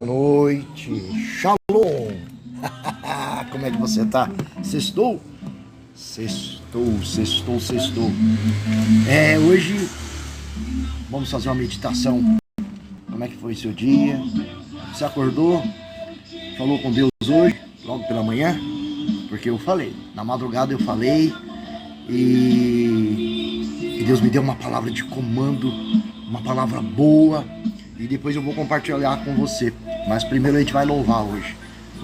Noite, Shalom. Como é que você tá? Sextou? Sextou. Hoje vamos fazer uma meditação. Como é que foi seu dia? Você acordou? Falou com Deus hoje, logo pela manhã? Porque eu falei, na madrugada eu falei e Deus me deu uma palavra de comando, uma palavra boa, e depois eu vou compartilhar com você. Mas primeiro a gente vai louvar hoje.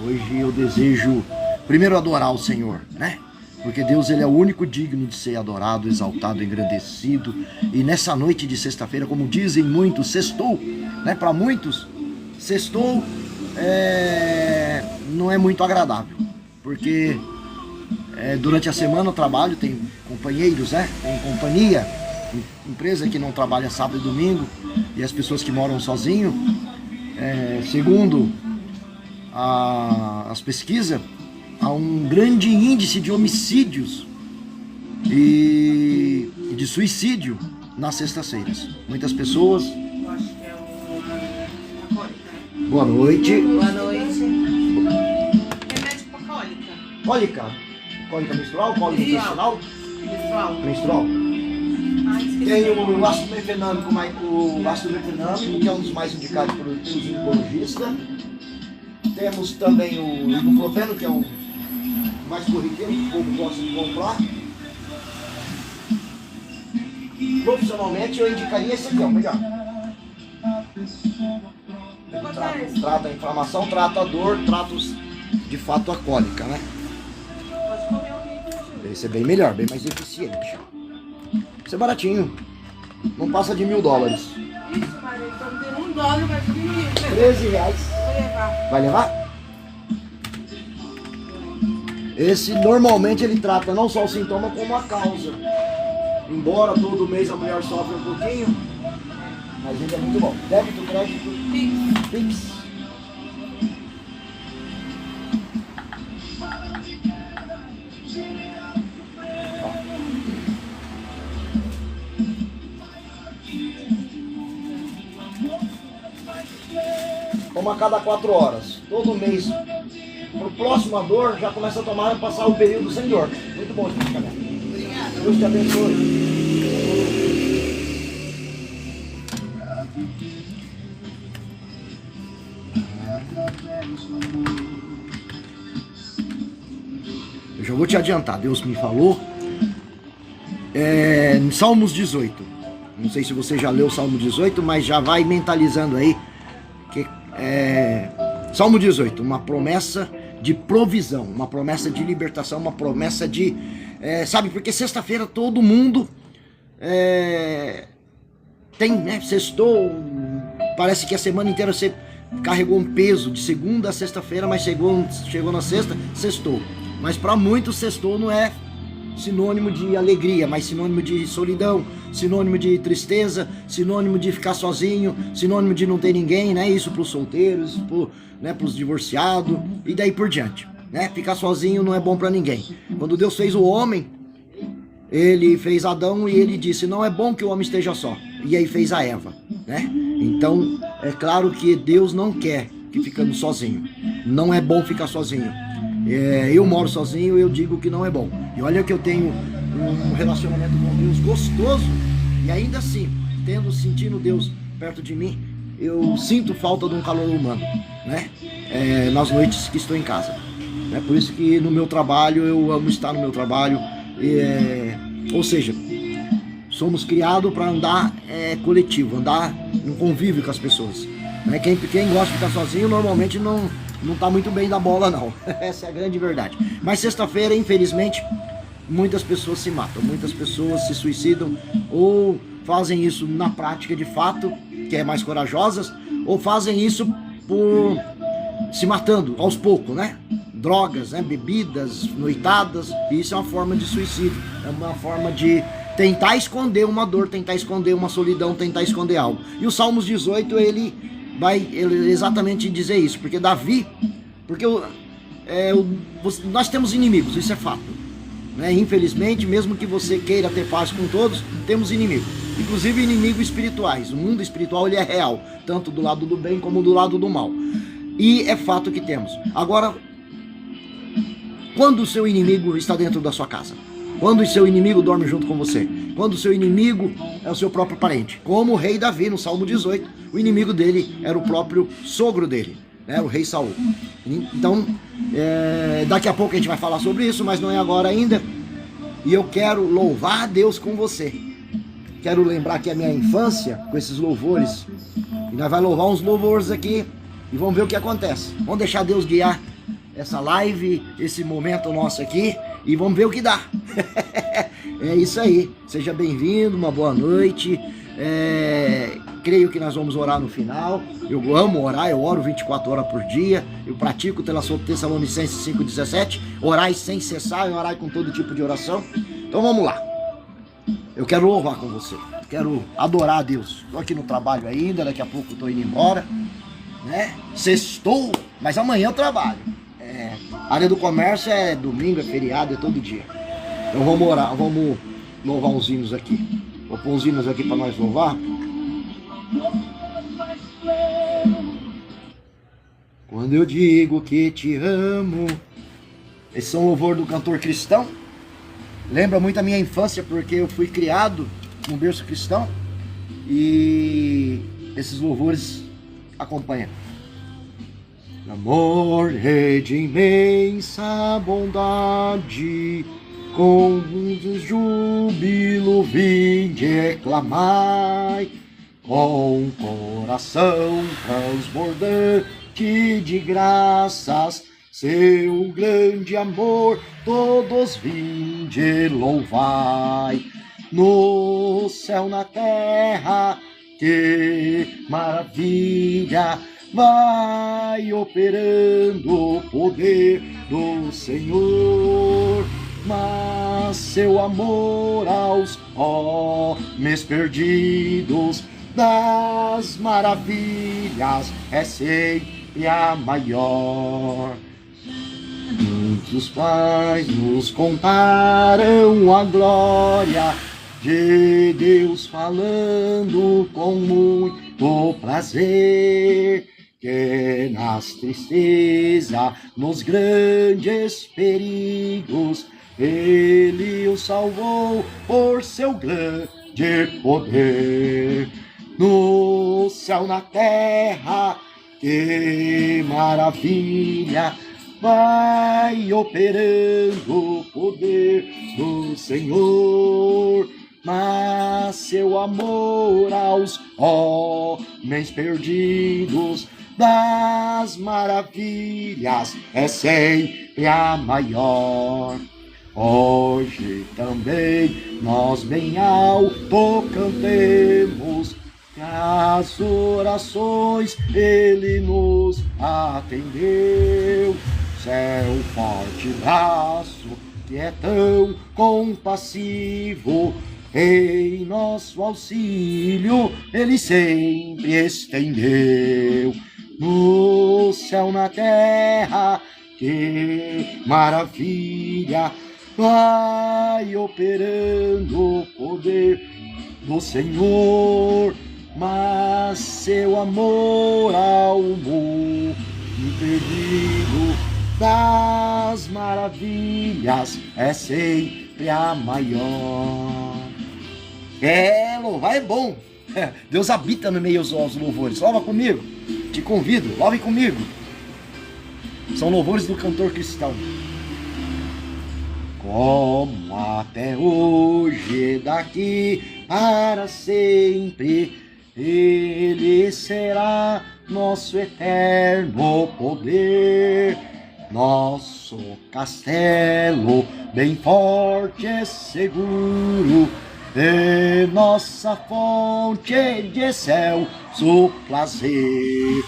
Hoje eu desejo primeiro adorar o Senhor, né? Porque Deus, ele é o único digno de ser adorado, exaltado, engrandecido. E nessa noite de sexta-feira, como dizem muitos, sextou, né? Para muitos, sextou não é muito agradável. Porque durante a semana eu trabalho, tem companheiros, né? Tem companhia, empresa que não trabalha sábado e domingo, e as pessoas que moram sozinho, segundo as pesquisas, há um grande índice de homicídios e de suicídio nas sextas-feiras. Muitas pessoas... Boa noite. Boa noite. Remédio para cólica. Cólica? Cólica menstrual? Cólica intestinal? Menstrual. Tem o ácido mefenâmico, que é um dos mais indicados pelos ginecologistas. Temos também o ibuprofeno, que é o mais corriqueiro, que o povo gosta de comprar. Profissionalmente eu indicaria esse aqui, ó, melhor. Ele trata a inflamação, trata a dor, trata de fato a cólica, né? Pode comer o vídeo. Esse é bem melhor, bem mais eficiente. Isso é baratinho. Não passa de $1.000. Isso, Maria, então tem $1, vai diminuir. R$13. Vou levar. Vai levar? Esse normalmente ele trata não só o sintoma como a causa. Embora todo mês a mulher sofre um pouquinho, mas ele é muito bom. Débito, crédito, Pix. Toma a cada 4 horas. Todo mês. Pro próximo a dor, já começa a tomar e passar o período sem dor. Muito bom esse medicamento. Obrigada. Deus te abençoe. Eu já vou te adiantar. Deus me falou em Salmos 18. Não sei se você já leu o Salmo 18, mas já vai mentalizando aí. Salmo 18, uma promessa de provisão, uma promessa de libertação, uma promessa de... sabe, porque sexta-feira todo mundo tem, né, sextou, parece que a semana inteira você carregou um peso de segunda a sexta-feira, mas chegou na sexta, sextou. Mas para muitos sextou não é sinônimo de alegria, mas sinônimo de solidão, sinônimo de tristeza, sinônimo de ficar sozinho, sinônimo de não ter ninguém, né? Isso para os solteiros, para os divorciados e daí por diante, né? Ficar sozinho não é bom para ninguém. Quando Deus fez o homem, ele fez Adão e ele disse, não é bom que o homem esteja só. E aí fez a Eva, né? Então, é claro que Deus não quer que ficamos sozinhos. Não é bom ficar sozinho. Eu moro sozinho, eu digo que não é bom. E olha que eu tenho um relacionamento com Deus gostoso, e ainda assim, sentindo Deus perto de mim, eu sinto falta de um calor humano, né? Nas noites que estou em casa. Por isso que no meu trabalho, eu amo estar no meu trabalho. Ou seja, somos criados para andar coletivo, andar no convívio com as pessoas. Quem gosta de ficar sozinho, normalmente não tá muito bem da bola, não. Essa é a grande verdade. Mas sexta-feira, infelizmente, muitas pessoas se matam, muitas pessoas se suicidam, ou fazem isso na prática de fato, que é mais corajosas, ou fazem isso por se matando aos poucos, né? Drogas, né? Bebidas, noitadas, e isso é uma forma de suicídio, é uma forma de tentar esconder uma dor, tentar esconder uma solidão, tentar esconder algo. E o Salmos 18, ele vai exatamente dizer isso, porque Davi, nós temos inimigos, isso é fato, né? Infelizmente, mesmo que você queira ter paz com todos, temos inimigos, inclusive inimigos espirituais. O mundo espiritual, ele é real, tanto do lado do bem como do lado do mal. E é fato que temos. Agora, quando o seu inimigo está dentro da sua casa? Quando o seu inimigo dorme junto com você? Quando o seu inimigo é o seu próprio parente? Como o rei Davi, no Salmo 18, o inimigo dele era o próprio sogro dele, né? O rei Saul. Então, daqui a pouco a gente vai falar sobre isso, mas não é agora ainda. E eu quero louvar a Deus com você. Quero lembrar que a minha infância, com esses louvores, e nós vamos louvar uns louvores aqui e vamos ver o que acontece. Vamos deixar Deus guiar essa live, esse momento nosso aqui, e vamos ver o que dá. É isso aí. Seja bem-vindo, uma boa noite. Creio que nós vamos orar no final. Eu amo orar, eu oro 24 horas por dia. Eu pratico Tessalonicenses 5,17. Orai sem cessar e orai com todo tipo de oração. Então vamos lá. Eu quero louvar com você. Quero adorar a Deus. Estou aqui no trabalho ainda, daqui a pouco estou indo embora, né? Sextou, mas amanhã eu trabalho. A área do comércio é domingo, é feriado, é todo dia. Então vamos orar, vamos louvar uns hinos aqui. Vou pôr uns hinos aqui para nós louvar. Quando eu digo que te amo. Esse é um louvor do cantor cristão. Lembra muito a minha infância, porque eu fui criado num berço cristão. E esses louvores acompanham. Amor é de imensa bondade, com júbilo vinde reclamai, com coração transbordante de graças, seu grande amor todos vinde louvai. No céu, na terra, que maravilha, vai operando o poder do Senhor, mas seu amor aos homens perdidos das maravilhas é sempre a maior. Muitos pais nos contaram a glória de Deus falando com muito prazer, que nas tristezas, nos grandes perigos, Ele o salvou por seu grande poder. No céu, na terra, que maravilha, vai operando o poder do Senhor, mas seu amor aos homens perdidos das maravilhas é sempre a maior. Hoje também nós bem alto cantemos, que as orações Ele nos atendeu. Seu forte braço, que é tão compassivo, em nosso auxílio Ele sempre estendeu. No céu, na terra, que maravilha, vai operando o poder do Senhor, mas seu amor ao mundo perdido das maravilhas é sempre a maior. Louvar é bom. Deus habita no meio dos louvores. Louva comigo. Te convido, louve comigo. São louvores do cantor cristão. Como até hoje, daqui para sempre, Ele será nosso eterno poder, nosso castelo bem forte e seguro, e nossa fonte de excelso prazer.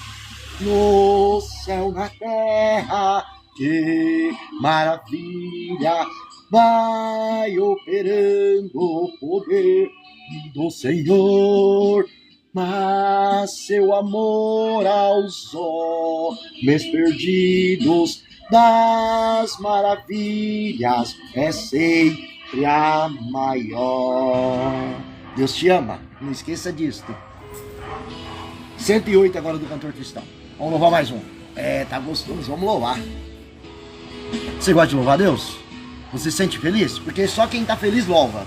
No céu, na terra, que maravilha, vai operando o poder do Senhor, mas seu amor aos homens perdidos das maravilhas é sempre a maior. Deus te ama, não esqueça disso. 108 agora do cantor cristão. Vamos louvar mais um. Tá gostoso, vamos louvar. Você gosta de louvar a Deus? Você se sente feliz? Porque só quem tá feliz louva.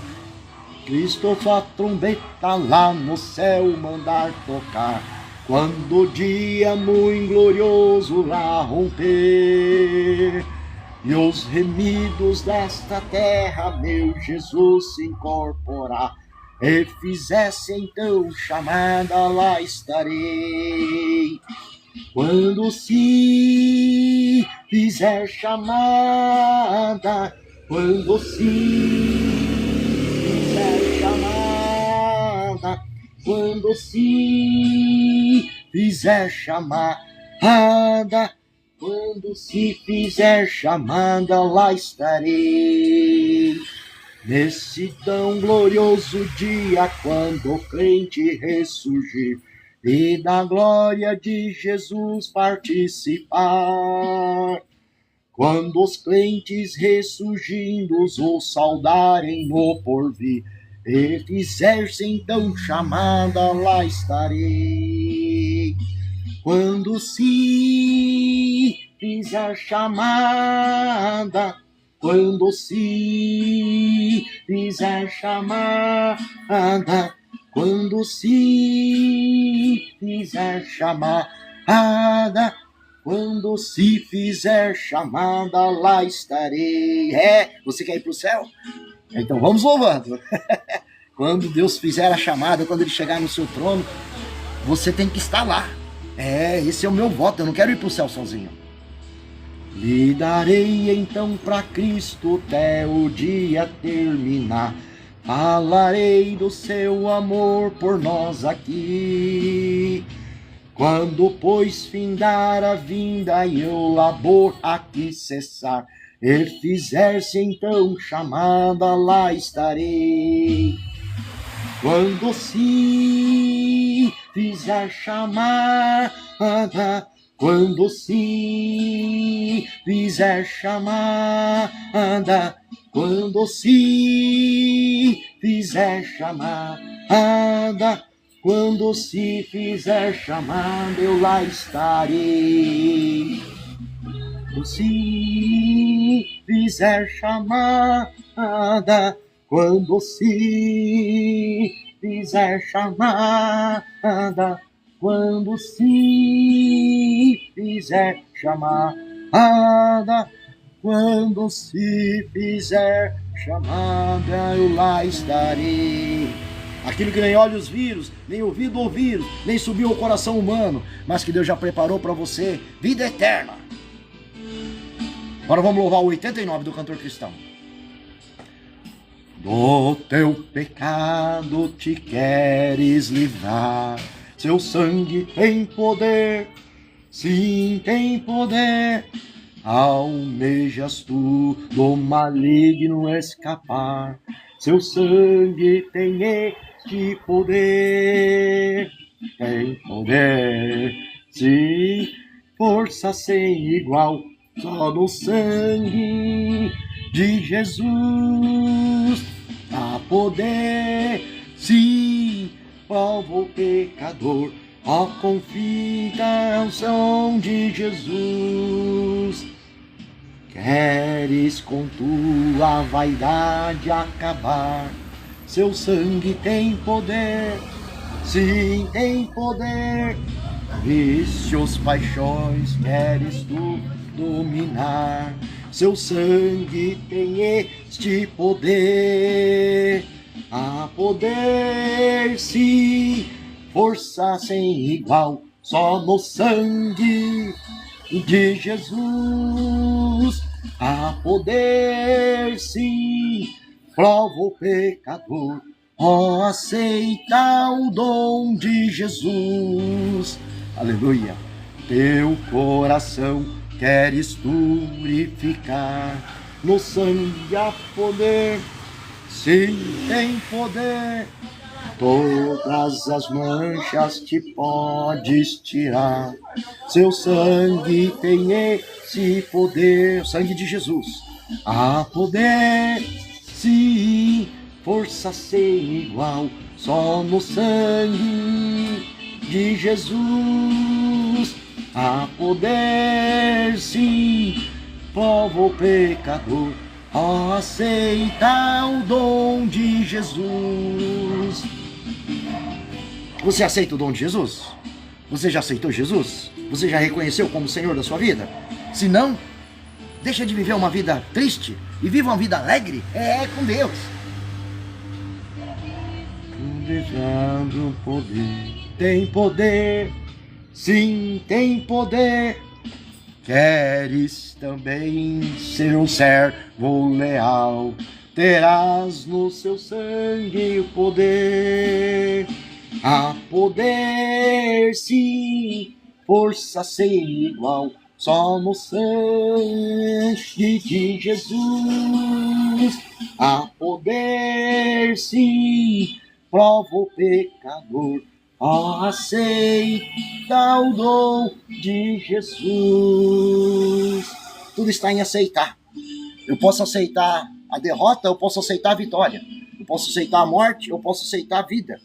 Cristo sua trombeta lá no céu mandar tocar, quando o dia muito glorioso lá romper, e os remidos desta terra meu Jesus se incorporar, e fizesse então chamada, lá estarei. Quando se fizer chamada, quando se fizer chamada, quando se fizer chamada, quando se fizer chamada, lá estarei. Nesse tão glorioso dia, quando o crente ressurgir e da glória de Jesus participar, quando os crentes ressurgindo o saudarem no porvir, e fizer-se então chamada, lá estarei. Quando se fizer chamada, quando se fizer chamada, quando se fizer chamada, quando se fizer chamada, lá estarei. Você quer ir para o céu? Então vamos louvando. Quando Deus fizer a chamada, quando Ele chegar no seu trono, você tem que estar lá. Esse é o meu voto, eu não quero ir para o céu sozinho. Lhe darei então para Cristo até o dia terminar, falarei do seu amor por nós aqui. Quando pois findar a vinda e o labor aqui cessar, e fizer-se então chamada, lá estarei. Quando se fizer chamada, quando se fizer chamada, quando se fizer chamada, quando se fizer chamada, eu lá estarei. Quando se fizer chamada, quando se fizer chamada, quando se fizer chamada, quando se fizer chamada, eu lá estarei. Aquilo que nem olhos viram, nem ouvido ouviram, nem subiu ao coração humano, mas que Deus já preparou para você, vida eterna. Agora vamos louvar o 89 do cantor cristão. Do teu pecado te queres livrar, seu sangue tem poder, sim tem poder. Almejas tu do maligno escapar, seu sangue tem este poder. Tem poder, sim, força sem igual, só no sangue de Jesus há poder, sim, salva o pecador, ó, confia a unção de Jesus. Queres com tua vaidade acabar, seu sangue tem poder, sim, tem poder. Vícios, paixões, queres tu dominar, seu sangue tem este poder. Há poder, sim, força sem igual, só no sangue de Jesus. Há poder, sim, prova o pecador, ó, aceita o dom de Jesus. Aleluia. Teu coração queres purificar, no sangue há poder, sim, tem poder. Todas as manchas te podes tirar, seu sangue tem esse poder, o sangue de Jesus. Há poder, sim, força sem igual, só no sangue de Jesus. há poder, sim, povo pecador, aceita o dom de Jesus. Você aceita o dom de Jesus? Você já aceitou Jesus? Você já reconheceu como Senhor da sua vida? Se não, deixa de viver uma vida triste e viva uma vida alegre, com Deus. Desejando poder, tem poder, sim, tem poder. Queres também ser um servo leal, terás no seu sangue o poder. Há poder, sim, força sem igual, só no sangue de Jesus. Há poder, sim, prova o pecador, aceita o dom de Jesus. Tudo está em aceitar. Eu posso aceitar a derrota, eu posso aceitar a vitória. Eu posso aceitar a morte, eu posso aceitar a vida.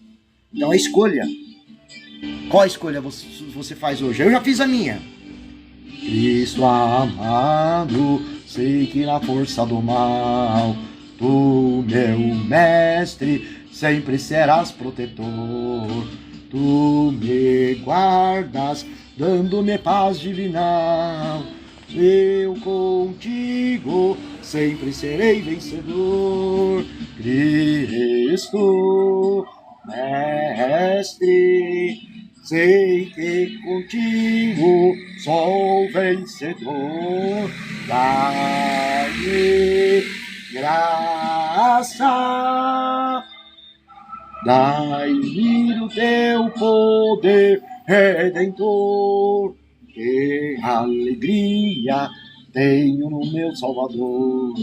Então é escolha. Qual escolha você faz hoje? Eu já fiz a minha. Cristo amado, sei que na força do mal, tu, meu mestre, sempre serás protetor. Tu me guardas, dando-me paz divinal. Eu contigo sempre serei vencedor. Cristo, mestre, sei que contigo sou vencedor. Dai-me graça, dai-me o teu poder redentor. Que alegria tenho no meu Salvador.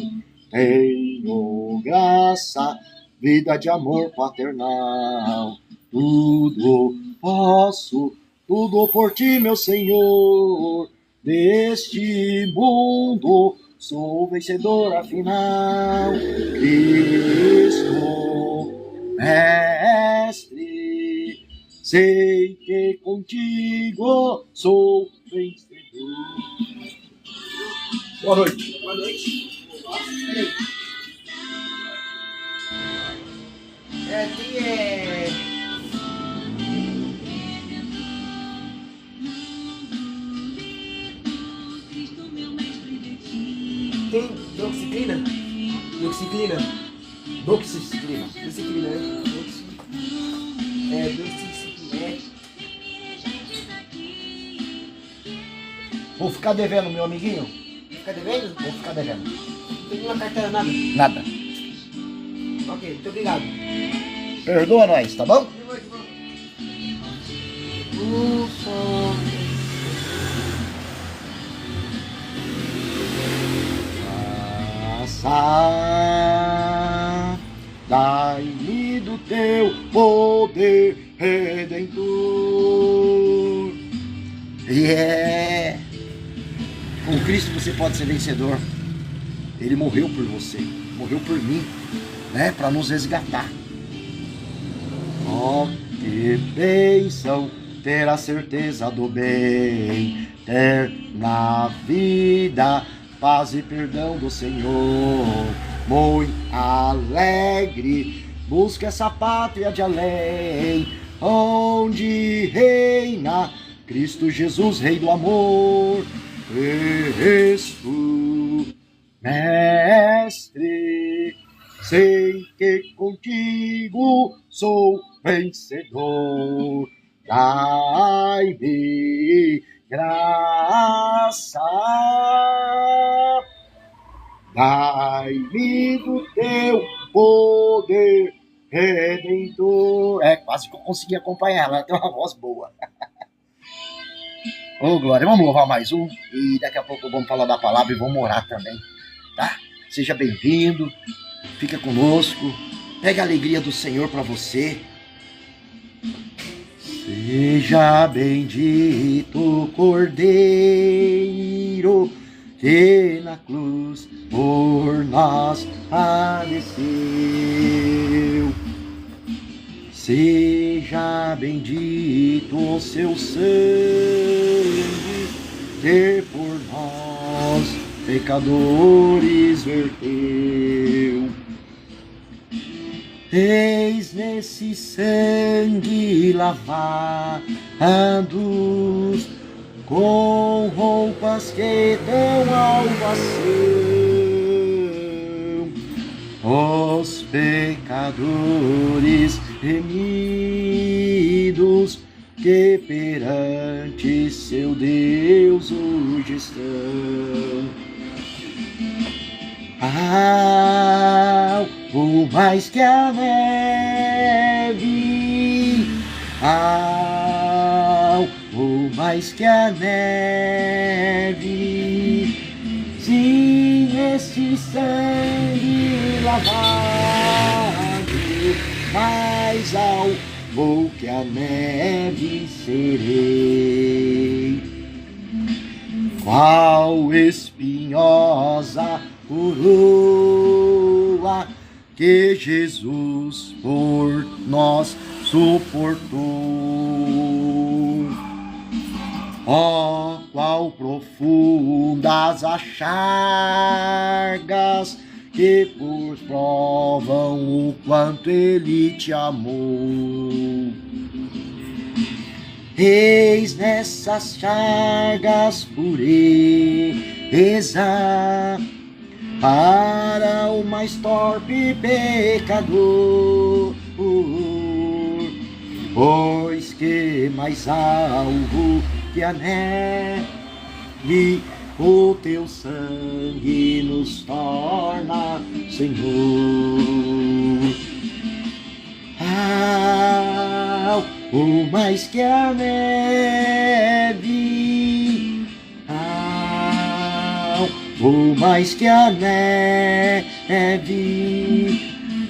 Tenho graça, vida de amor paternal. Tudo posso, tudo por ti, meu Senhor. Neste mundo sou vencedor afinal. Cristo, mestre, sei que contigo sou vencedor. Boa noite. Boa noite. Aqui é... Tem doxiclina? Doxiclina? Doxiclina. Doxiclina, né? Doxiclina. Vou ficar devendo, meu amiguinho? Fica devendo? Vou ficar devendo. Não tem nenhuma carteira, nada? Nada. Ok, muito obrigado. Perdoa nós, tá bom? Dai-me do teu poder redentor. Com Cristo você pode ser vencedor. Ele morreu por você, morreu por mim, né, para nos resgatar. Oh, que bênção ter a certeza do bem, ter na vida paz e perdão do Senhor. Muito alegre, busca essa pátria de além, onde reina Cristo Jesus, Rei do amor. Cristo, mestre, sei que contigo sou vencedor. Dai-me graça, dai-me do teu poder redentor. Quase que eu consegui acompanhar, ela tem uma voz boa. Ô, Glória, vamos louvar mais um e daqui a pouco vamos falar da palavra e vamos orar também, tá? Seja bem-vindo, fica conosco, pega a alegria do Senhor para você. Seja bendito, Cordeiro, que na cruz por nós padeceu. Seja bendito o seu sangue, que por nós, pecadores, verteu. Eis nesse sangue lavados, com roupas que dão salvação, os pecadores remidos, que perante seu Deus hoje estão. Algo mais que a neve, algo mais que a neve, sim, este sangue lavado, mais algo que a neve serei. Qual espinhosa coroa que Jesus por nós suportou. Ó, qual profundas as chagas que provam o quanto Ele te amou. Eis nessas chagas pureza para o mais torpe pecador, pois que mais alvo que a neve, o teu sangue nos torna, Senhor. O mais que a neve, o mais que a neve,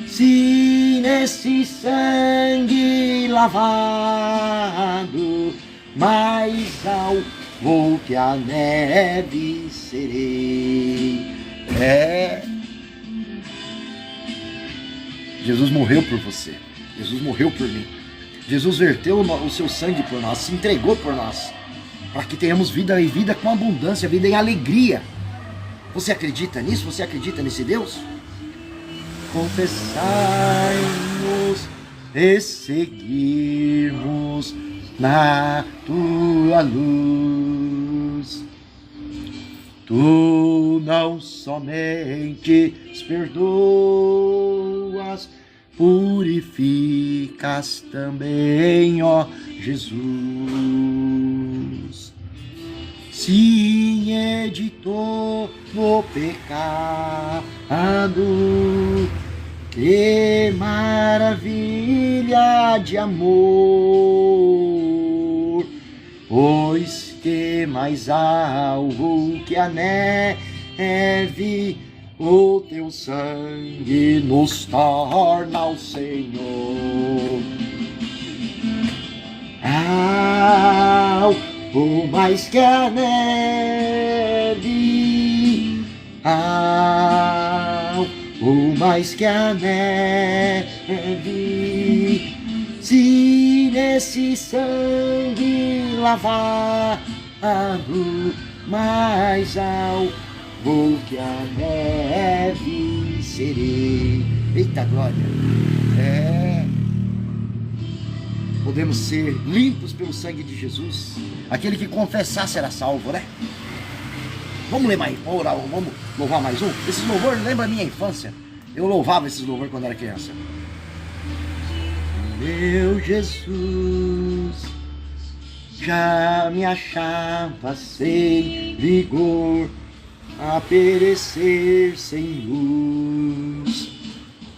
se nesse sangue lavado, mais alvo que a neve serei. Jesus morreu por você, Jesus morreu por mim. Jesus verteu o seu sangue por nós, se entregou por nós, para que tenhamos vida e vida com abundância, vida em alegria. Você acredita nisso? Você acredita nesse Deus? Confessai-nos e seguirmos na tua luz. Tu não somente perdoas, purificas também, ó Jesus. Sim, editou no pecado, que maravilha de amor, pois que mais alvo que a neve, o teu sangue nos torna o Senhor. O mais que a neve, o mais que a neve, se nesse sangue lavado, mais alvo que a neve serei. Eita glória! Podemos ser limpos pelo sangue de Jesus. Aquele que confessar será salvo, né? Vamos ler mais, vamos louvar mais um? Esses louvores lembram a minha infância. Eu louvava esses louvores quando era criança. Meu Jesus já me achava sem vigor, a perecer sem luz.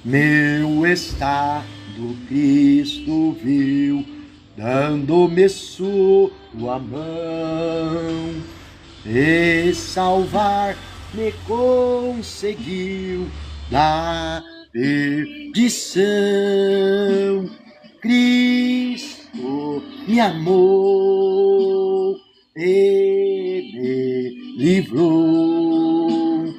Meu estado Cristo viu, dando-me sua mão, e salvar-me conseguiu da perdição. Cristo me amou e me livrou.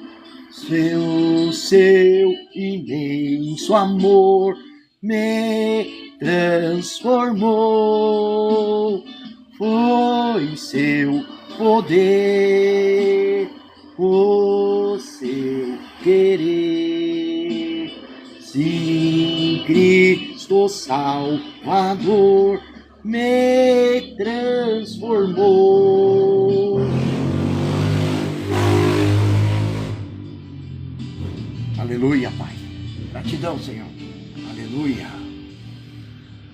Seu imenso amor me transformou. Foi seu poder, o seu querer. Sim, Cristo Salvador me transformou. Aleluia, Pai. Gratidão, Senhor. Aleluia.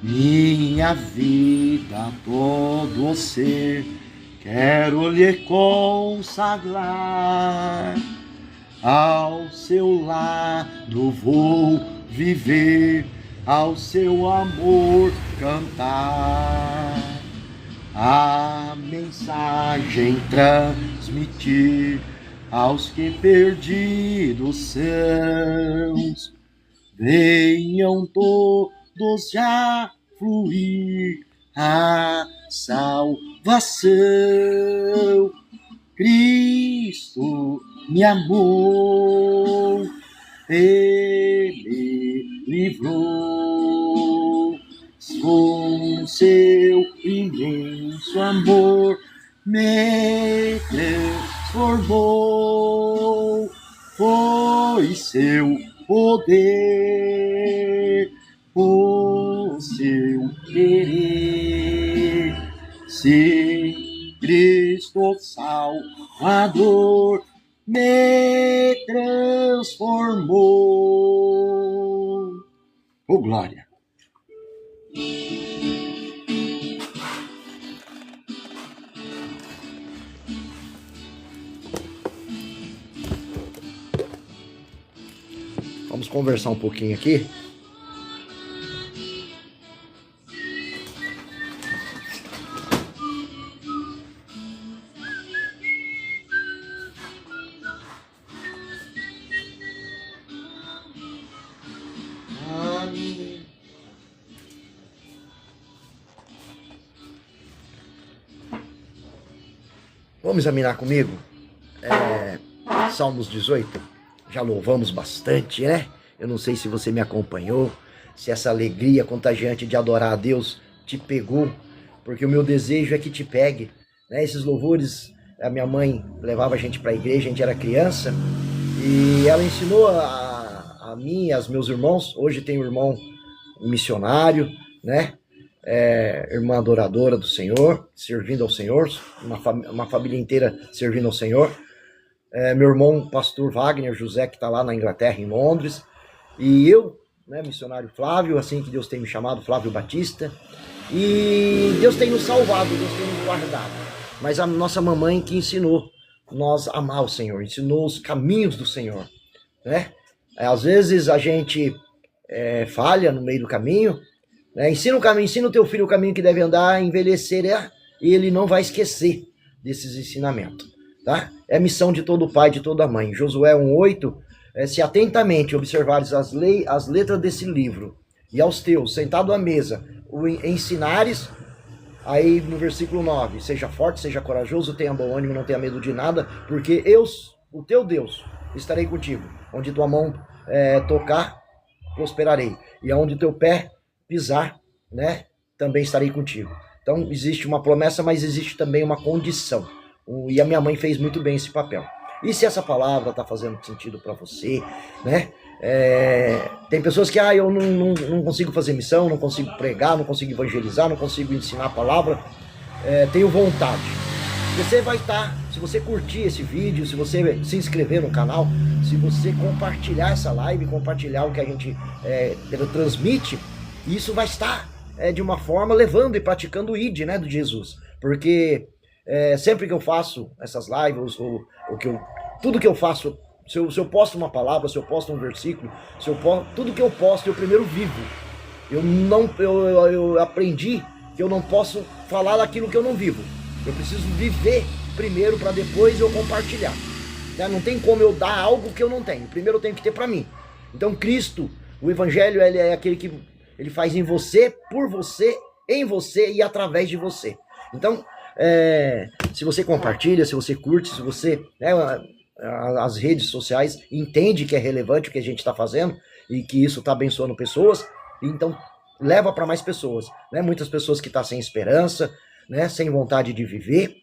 Minha vida, todo ser, quero lhe consagrar. Ao seu lado vou viver, ao seu amor cantar. A mensagem transmitir aos que perdidos são. Venham todos já fluir a salvação. Cristo me amou, Ele livrou, com seu imenso amor me transformou. Foi seu poder, o seu querer. Sim, Cristo Salvador me transformou. Oh, glória! Vamos conversar um pouquinho aqui. Vamos examinar comigo Salmos 18. Já louvamos bastante, né? Eu não sei se você me acompanhou, se essa alegria contagiante de adorar a Deus te pegou, porque o meu desejo é que te pegue, né? Esses louvores, a minha mãe levava a gente para a igreja, a gente era criança, e ela ensinou a mim e aos meus irmãos. Hoje tem um irmão missionário, né? Irmã adoradora do Senhor, servindo ao Senhor, uma família inteira servindo ao Senhor. Meu irmão, pastor Wagner José, que está lá na Inglaterra, em Londres, e eu, né, missionário Flávio, assim que Deus tem me chamado, Flávio Batista, e Deus tem nos salvado, Deus tem nos guardado, mas a nossa mamãe que ensinou nós a amar o Senhor, ensinou os caminhos do Senhor, né? Às vezes a gente falha no meio do caminho, né? Ensina o teu filho o caminho que deve andar, envelhecer, e ele não vai esquecer desses ensinamentos, tá? É missão de todo pai, de toda mãe. Josué 1:8, se atentamente observares as letras desse livro, e aos teus, sentado à mesa, o ensinares, aí no versículo 9, seja forte, seja corajoso, tenha bom ânimo, não tenha medo de nada, porque eu, o teu Deus, estarei contigo. Onde tua mão tocar, prosperarei. E aonde teu pé pisar, né, também estarei contigo. Então existe uma promessa, mas existe também uma condição. E a minha mãe fez muito bem esse papel. E se essa palavra está fazendo sentido para você, né? Tem pessoas que eu não consigo fazer missão, não consigo pregar, não consigo evangelizar, não consigo ensinar a palavra. Tenho vontade. Você vai estar, se você curtir esse vídeo, se você se inscrever no canal, se você compartilhar essa live, compartilhar o que a gente transmite, isso vai estar de uma forma levando e praticando o ID, né, do Jesus. Porque sempre que eu faço essas lives, tudo que eu faço, se eu posto uma palavra, se eu posto um versículo, tudo que eu posto eu primeiro vivo. Eu aprendi que eu não posso falar daquilo que eu não vivo. Eu preciso viver primeiro para depois eu compartilhar. Não tem como eu dar algo que eu não tenho. Primeiro eu tenho que ter para mim. Então Cristo, o Evangelho, ele é aquele que ele faz em você, por você, em você e através de você. Então, se você compartilha, se você curte, se você... as redes sociais entende que é relevante o que a gente está fazendo e que isso está abençoando pessoas, então leva para mais pessoas, né? Muitas pessoas que estão sem esperança, né? Sem vontade de viver,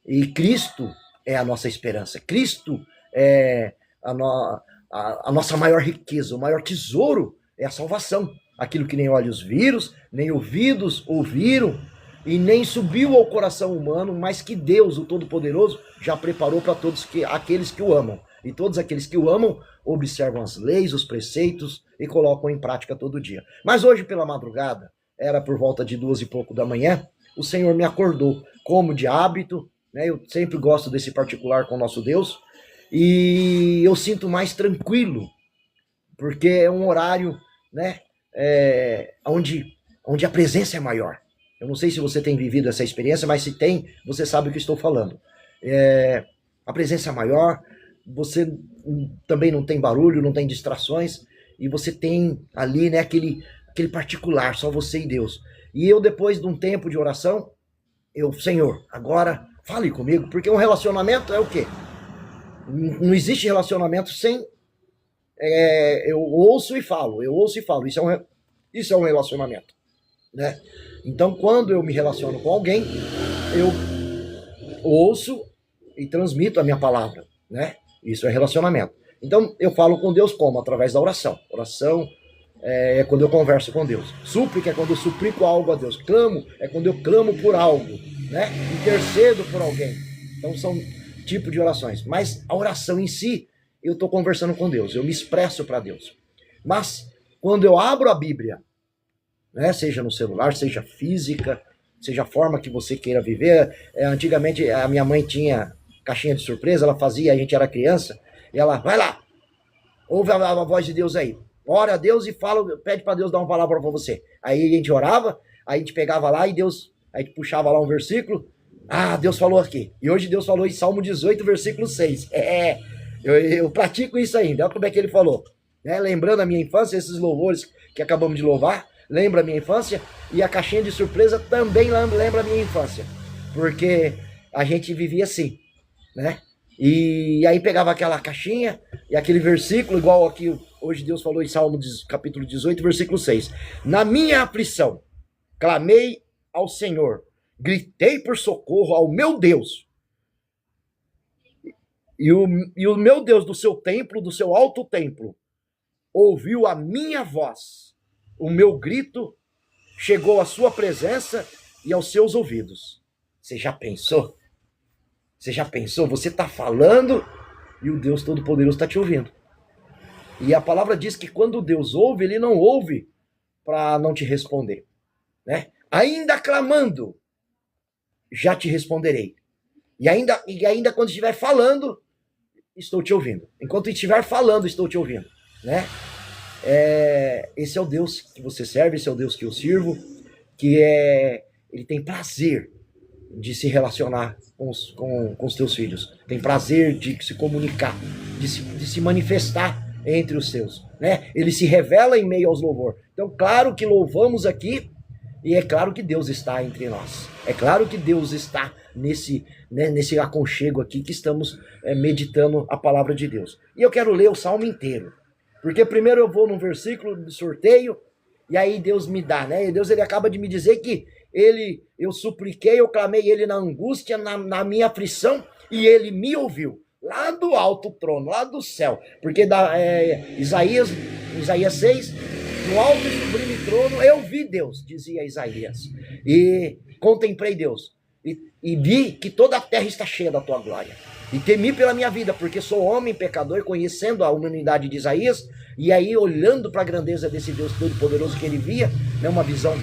E Cristo é a nossa esperança. Cristo é a nossa maior riqueza, o maior tesouro é a salvação. Aquilo que nem olhos viram, nem ouvidos ouviram, e nem subiu ao coração humano, mas que Deus, o Todo-Poderoso, já preparou para todos aqueles que o amam. E todos aqueles que o amam observam as leis, os preceitos e colocam em prática todo dia. Mas hoje pela madrugada, era por volta de 2 e pouco da manhã, o Senhor me acordou, como de hábito, né? Eu sempre gosto desse particular com o nosso Deus, e eu sinto mais tranquilo, porque é um horário, né, onde a presença é maior. Eu não sei se você tem vivido essa experiência, mas se tem, você sabe o que estou falando. A presença é maior, você também não tem barulho, não tem distrações, e você tem ali, né, aquele particular, só você e Deus. E eu, depois de um tempo de oração, Senhor, agora fale comigo, porque um relacionamento é o quê? Não existe relacionamento sem eu ouço e falo. Isso é um relacionamento, né? Então, quando eu me relaciono com alguém, eu ouço e transmito a minha palavra, né? Isso é relacionamento. Então, eu falo com Deus como? Através da oração. Oração é quando eu converso com Deus. Súplica é quando eu suplico algo a Deus. Clamo é quando eu clamo por algo, né? Intercedo por alguém. Então, são tipos de orações. Mas a oração em si, eu estou conversando com Deus. Eu me expresso para Deus. Mas, quando eu abro a Bíblia, né, seja no celular, seja física, seja a forma que você queira viver. Antigamente a minha mãe tinha caixinha de surpresa, ela fazia, a gente era criança, e ela, vai lá, ouve a voz de Deus aí, ora a Deus e fala, pede para Deus dar uma palavra para você. Aí a gente orava, aí a gente pegava lá e Deus, aí a gente puxava lá um versículo, Deus falou aqui, e hoje Deus falou em Salmo 18, versículo 6, eu pratico isso ainda, olha como é que ele falou, né? Lembrando a minha infância, esses louvores que acabamos de louvar, lembra a minha infância, e a caixinha de surpresa também lembra a minha infância, porque a gente vivia assim, né? E aí pegava aquela caixinha e aquele versículo, igual aqui hoje Deus falou em Salmo capítulo 18, versículo 6. Na minha aflição, clamei ao Senhor, gritei por socorro ao meu Deus. E o meu Deus do seu templo, do seu alto templo, ouviu a minha voz. O meu grito chegou à sua presença e aos seus ouvidos. Você já pensou? Você já pensou? Você está falando e o Deus Todo-Poderoso está te ouvindo. E a palavra diz que quando Deus ouve, ele não ouve para não te responder, né? Ainda clamando, já te responderei. E ainda quando estiver falando, estou te ouvindo. Enquanto estiver falando, estou te ouvindo, né? Esse é o Deus que você serve, esse é o Deus que eu sirvo, ele tem prazer de se relacionar com os teus filhos, tem prazer de se comunicar, de se manifestar entre os seus, né? Ele se revela em meio aos louvores. Então, claro que louvamos aqui, e é claro que Deus está entre nós. É claro que Deus está nesse aconchego aqui que estamos meditando a palavra de Deus. E eu quero ler o Salmo inteiro. Porque primeiro eu vou num versículo de sorteio, e aí Deus me dá, né? E Deus, ele acaba de me dizer que eu supliquei, eu clamei ele na angústia, na minha aflição, e ele me ouviu. Lá do alto trono, lá do céu. Porque Isaías 6, no alto e sublime trono, eu vi Deus, dizia Isaías. E contemplei Deus. E vi que toda a terra está cheia da tua glória. E temi pela minha vida, porque sou homem pecador, conhecendo a humanidade de Isaías, e aí olhando para a grandeza desse Deus Todo-Poderoso que ele via, né, uma visão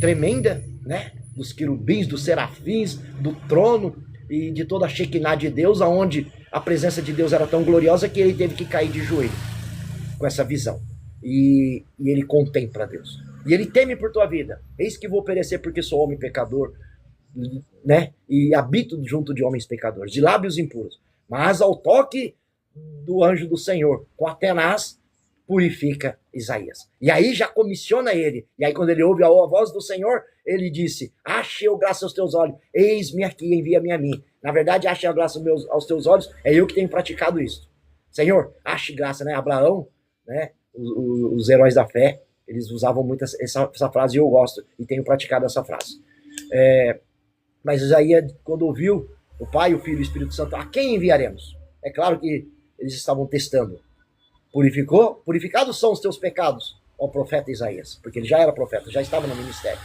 tremenda, né, dos querubins, dos serafins, do trono e de toda a Shekinah de Deus, aonde a presença de Deus era tão gloriosa que ele teve que cair de joelho com essa visão. E ele contempla Deus. E ele teme por tua vida. Eis que vou perecer porque sou homem pecador, né? E habito junto de homens pecadores, de lábios impuros. Mas ao toque do anjo do Senhor, com a tenaz, purifica Isaías. E aí já comissiona ele. E aí quando ele ouve a voz do Senhor, ele disse: ache eu graça aos teus olhos, eis-me aqui, envia-me a mim. Na verdade, ache a graça aos teus olhos, é eu que tenho praticado isso. Senhor, ache graça, né? Abraão, né? Os heróis da fé, eles usavam muito essa frase, e eu gosto, e tenho praticado essa frase. Mas Isaías, quando ouviu o Pai, o Filho e o Espírito Santo, a quem enviaremos? É claro que eles estavam testando. Purificados são os teus pecados, ó profeta Isaías, porque ele já era profeta, já estava no ministério.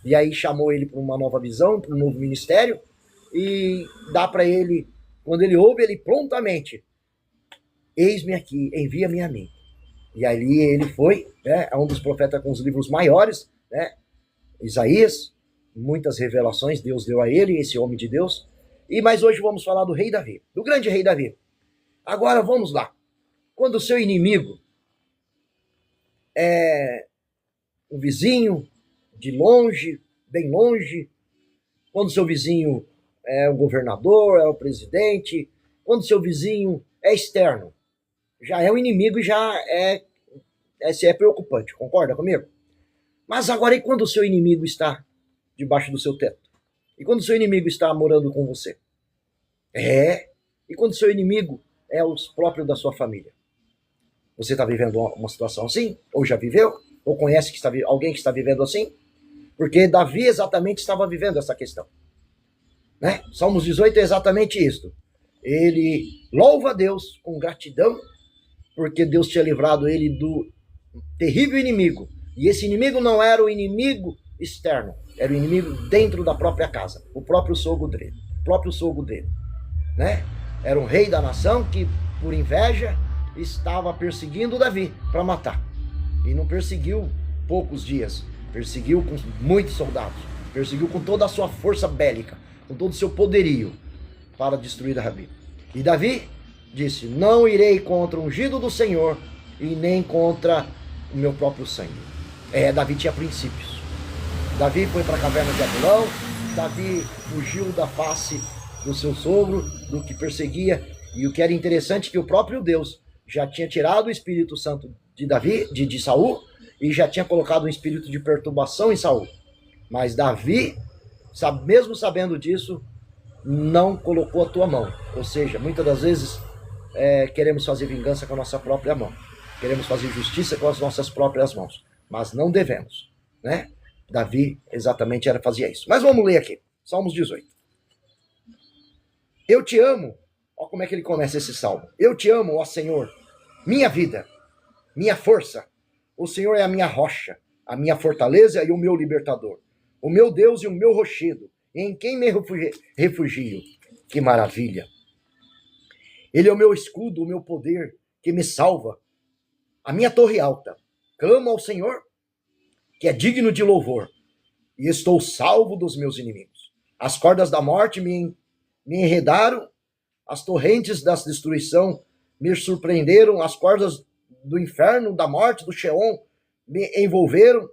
E aí chamou ele para uma nova visão, para um novo ministério, e dá para ele, quando ele ouve, ele prontamente, eis-me aqui, envia-me a mim. E ali ele foi, né, é um dos profetas com os livros maiores, né, Isaías, muitas revelações Deus deu a ele, esse homem de Deus. Mas hoje vamos falar do rei Davi, do grande rei Davi. Agora vamos lá. Quando o seu inimigo é um vizinho de longe, bem longe, quando o seu vizinho é o governador, é o presidente, quando o seu vizinho é externo, já é um inimigo e já é preocupante, concorda comigo? Mas agora, e quando o seu inimigo está debaixo do seu teto? E quando o seu inimigo está morando com você? E quando o seu inimigo é os próprios da sua família? Você está vivendo uma situação assim? Ou já viveu? Ou conhece alguém que está vivendo assim? Porque Davi exatamente estava vivendo essa questão. Né? Salmos 18 é exatamente isto. Ele louva a Deus com gratidão, porque Deus tinha livrado ele do terrível inimigo. E esse inimigo não era o inimigo externo, era o inimigo dentro da própria casa, o próprio sogro dele, né? Era um rei da nação que, por inveja, estava perseguindo Davi para matar. E não perseguiu poucos dias, perseguiu com muitos soldados, perseguiu com toda a sua força bélica, com todo o seu poderio para destruir Davi. E Davi disse: não irei contra o ungido do Senhor e nem contra o meu próprio sangue. Davi tinha princípios. Davi foi para a caverna de Adulão, Davi fugiu da face do seu sogro, do que perseguia, e o que era interessante é que o próprio Deus já tinha tirado o Espírito Santo de Davi, de Saul, e já tinha colocado um espírito de perturbação em Saul. Mas Davi, mesmo sabendo disso, não colocou a tua mão. Ou seja, muitas das vezes queremos fazer vingança com a nossa própria mão. Queremos fazer justiça com as nossas próprias mãos. Mas não devemos, né? Davi exatamente fazia isso. Mas vamos ler aqui, Salmos 18. Eu te amo. Olha como é que ele começa esse salmo. Eu te amo, ó Senhor, minha vida, minha força. O Senhor é a minha rocha, a minha fortaleza e o meu libertador. O meu Deus e o meu rochedo, em quem me refugio. Que maravilha. Ele é o meu escudo, o meu poder, que me salva. A minha torre alta. Clamo ao Senhor, que é digno de louvor, e estou salvo dos meus inimigos. As cordas da morte me enredaram, as torrentes da destruição me surpreenderam, as cordas do inferno, da morte, do Sheol, me envolveram,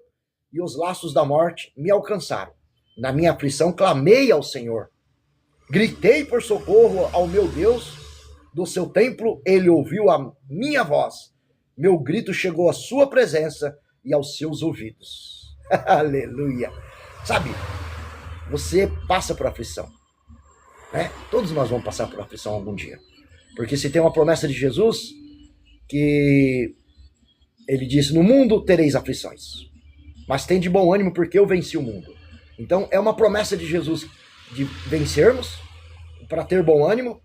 e os laços da morte me alcançaram. Na minha aflição clamei ao Senhor, gritei por socorro ao meu Deus, do seu templo ele ouviu a minha voz, meu grito chegou à sua presença e aos seus ouvidos. Aleluia. Sabe, você passa por aflição, né? Todos nós vamos passar por aflição algum dia. Porque se tem uma promessa de Jesus, que ele disse: no mundo tereis aflições, mas tem de bom ânimo porque eu venci o mundo. Então é uma promessa de Jesus de vencermos, para ter bom ânimo,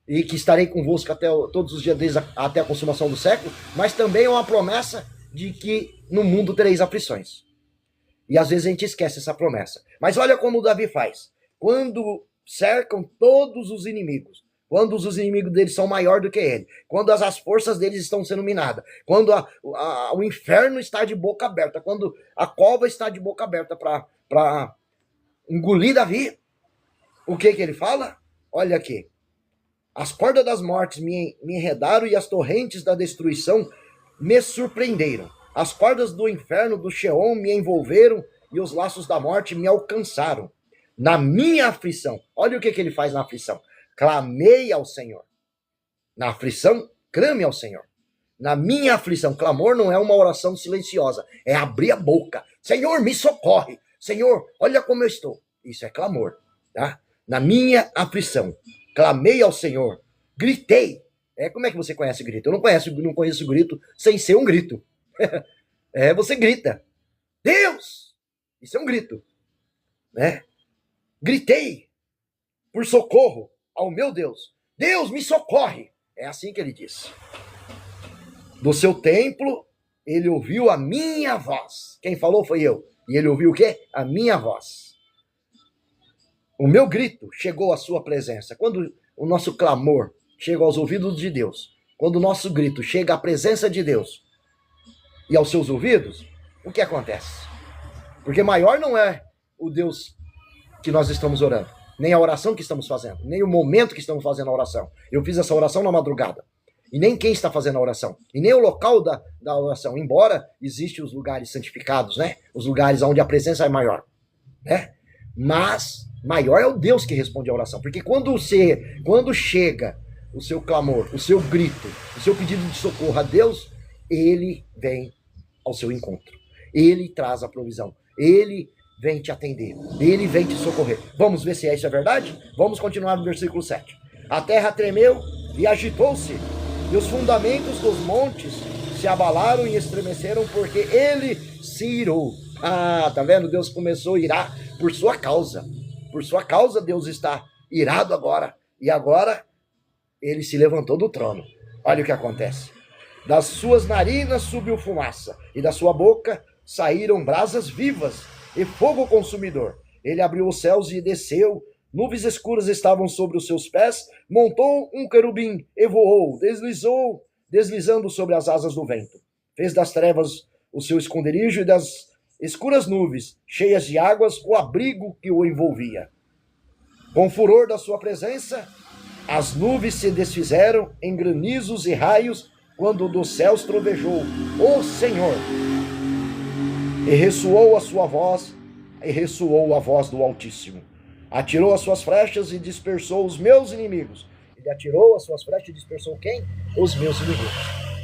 e que estarei convosco todos os dias até a consumação do século, mas também é uma promessa de que no mundo tereis aflições. E às vezes a gente esquece essa promessa. Mas olha como Davi faz. Quando cercam todos os inimigos, quando os inimigos deles são maiores do que ele, quando as forças deles estão sendo minadas, quando o inferno está de boca aberta, quando a cova está de boca aberta para engolir Davi, o que ele fala? Olha aqui. As cordas das mortes me enredaram e as torrentes da destruição me surpreenderam. As cordas do inferno, do Sheol, me envolveram e os laços da morte me alcançaram. Na minha aflição, olha o que ele faz na aflição. Clamei ao Senhor. Na aflição, clame ao Senhor. Na minha aflição, clamor não é uma oração silenciosa, é abrir a boca. Senhor, me socorre. Senhor, olha como eu estou. Isso é clamor, tá? Na minha aflição, clamei ao Senhor, gritei. Como é que você conhece grito? Eu não conheço grito sem ser um grito. Você grita. Deus! Isso é um grito, né? gritei por socorro ao meu Deus. Deus, me socorre! É assim que ele disse. Do seu templo, ele ouviu a minha voz. Quem falou foi eu. E ele ouviu o quê? A minha voz. O meu grito chegou à sua presença. Quando o nosso clamor chega aos ouvidos de Deus, quando o nosso grito chega à presença de Deus e aos seus ouvidos, o que acontece? Porque maior não é o Deus que nós estamos orando, nem a oração que estamos fazendo, nem o momento que estamos fazendo a oração. Eu fiz essa oração na madrugada. E nem quem está fazendo a oração. E nem o local da oração. Embora existem os lugares santificados, né? Os lugares onde a presença é maior. Né? Mas maior é o Deus que responde a oração. Porque quando chega o seu clamor, o seu grito, o seu pedido de socorro a Deus, ele vem ao seu encontro. Ele traz a provisão. Ele vem te atender. Ele vem te socorrer. Vamos ver se isso é verdade? Vamos continuar no versículo 7. A terra tremeu e agitou-se, e os fundamentos dos montes se abalaram e estremeceram, porque ele se irou. Ah, tá vendo? Deus começou a irar por sua causa. Por sua causa, Deus está irado agora. E agora, ele se levantou do trono. Olha o que acontece. Das suas narinas subiu fumaça, e da sua boca saíram brasas vivas e fogo consumidor. Ele abriu os céus e desceu. Nuvens escuras estavam sobre os seus pés, montou um querubim e voou, deslizando sobre as asas do vento. Fez das trevas o seu esconderijo e das escuras nuvens, cheias de águas, o abrigo que o envolvia. Com o furor da sua presença, as nuvens se desfizeram em granizos e raios, quando dos céus trovejou o Senhor. E ressoou a sua voz, e ressoou a voz do Altíssimo. Atirou as suas flechas e dispersou os meus inimigos. Ele atirou as suas flechas e dispersou quem? Os meus inimigos.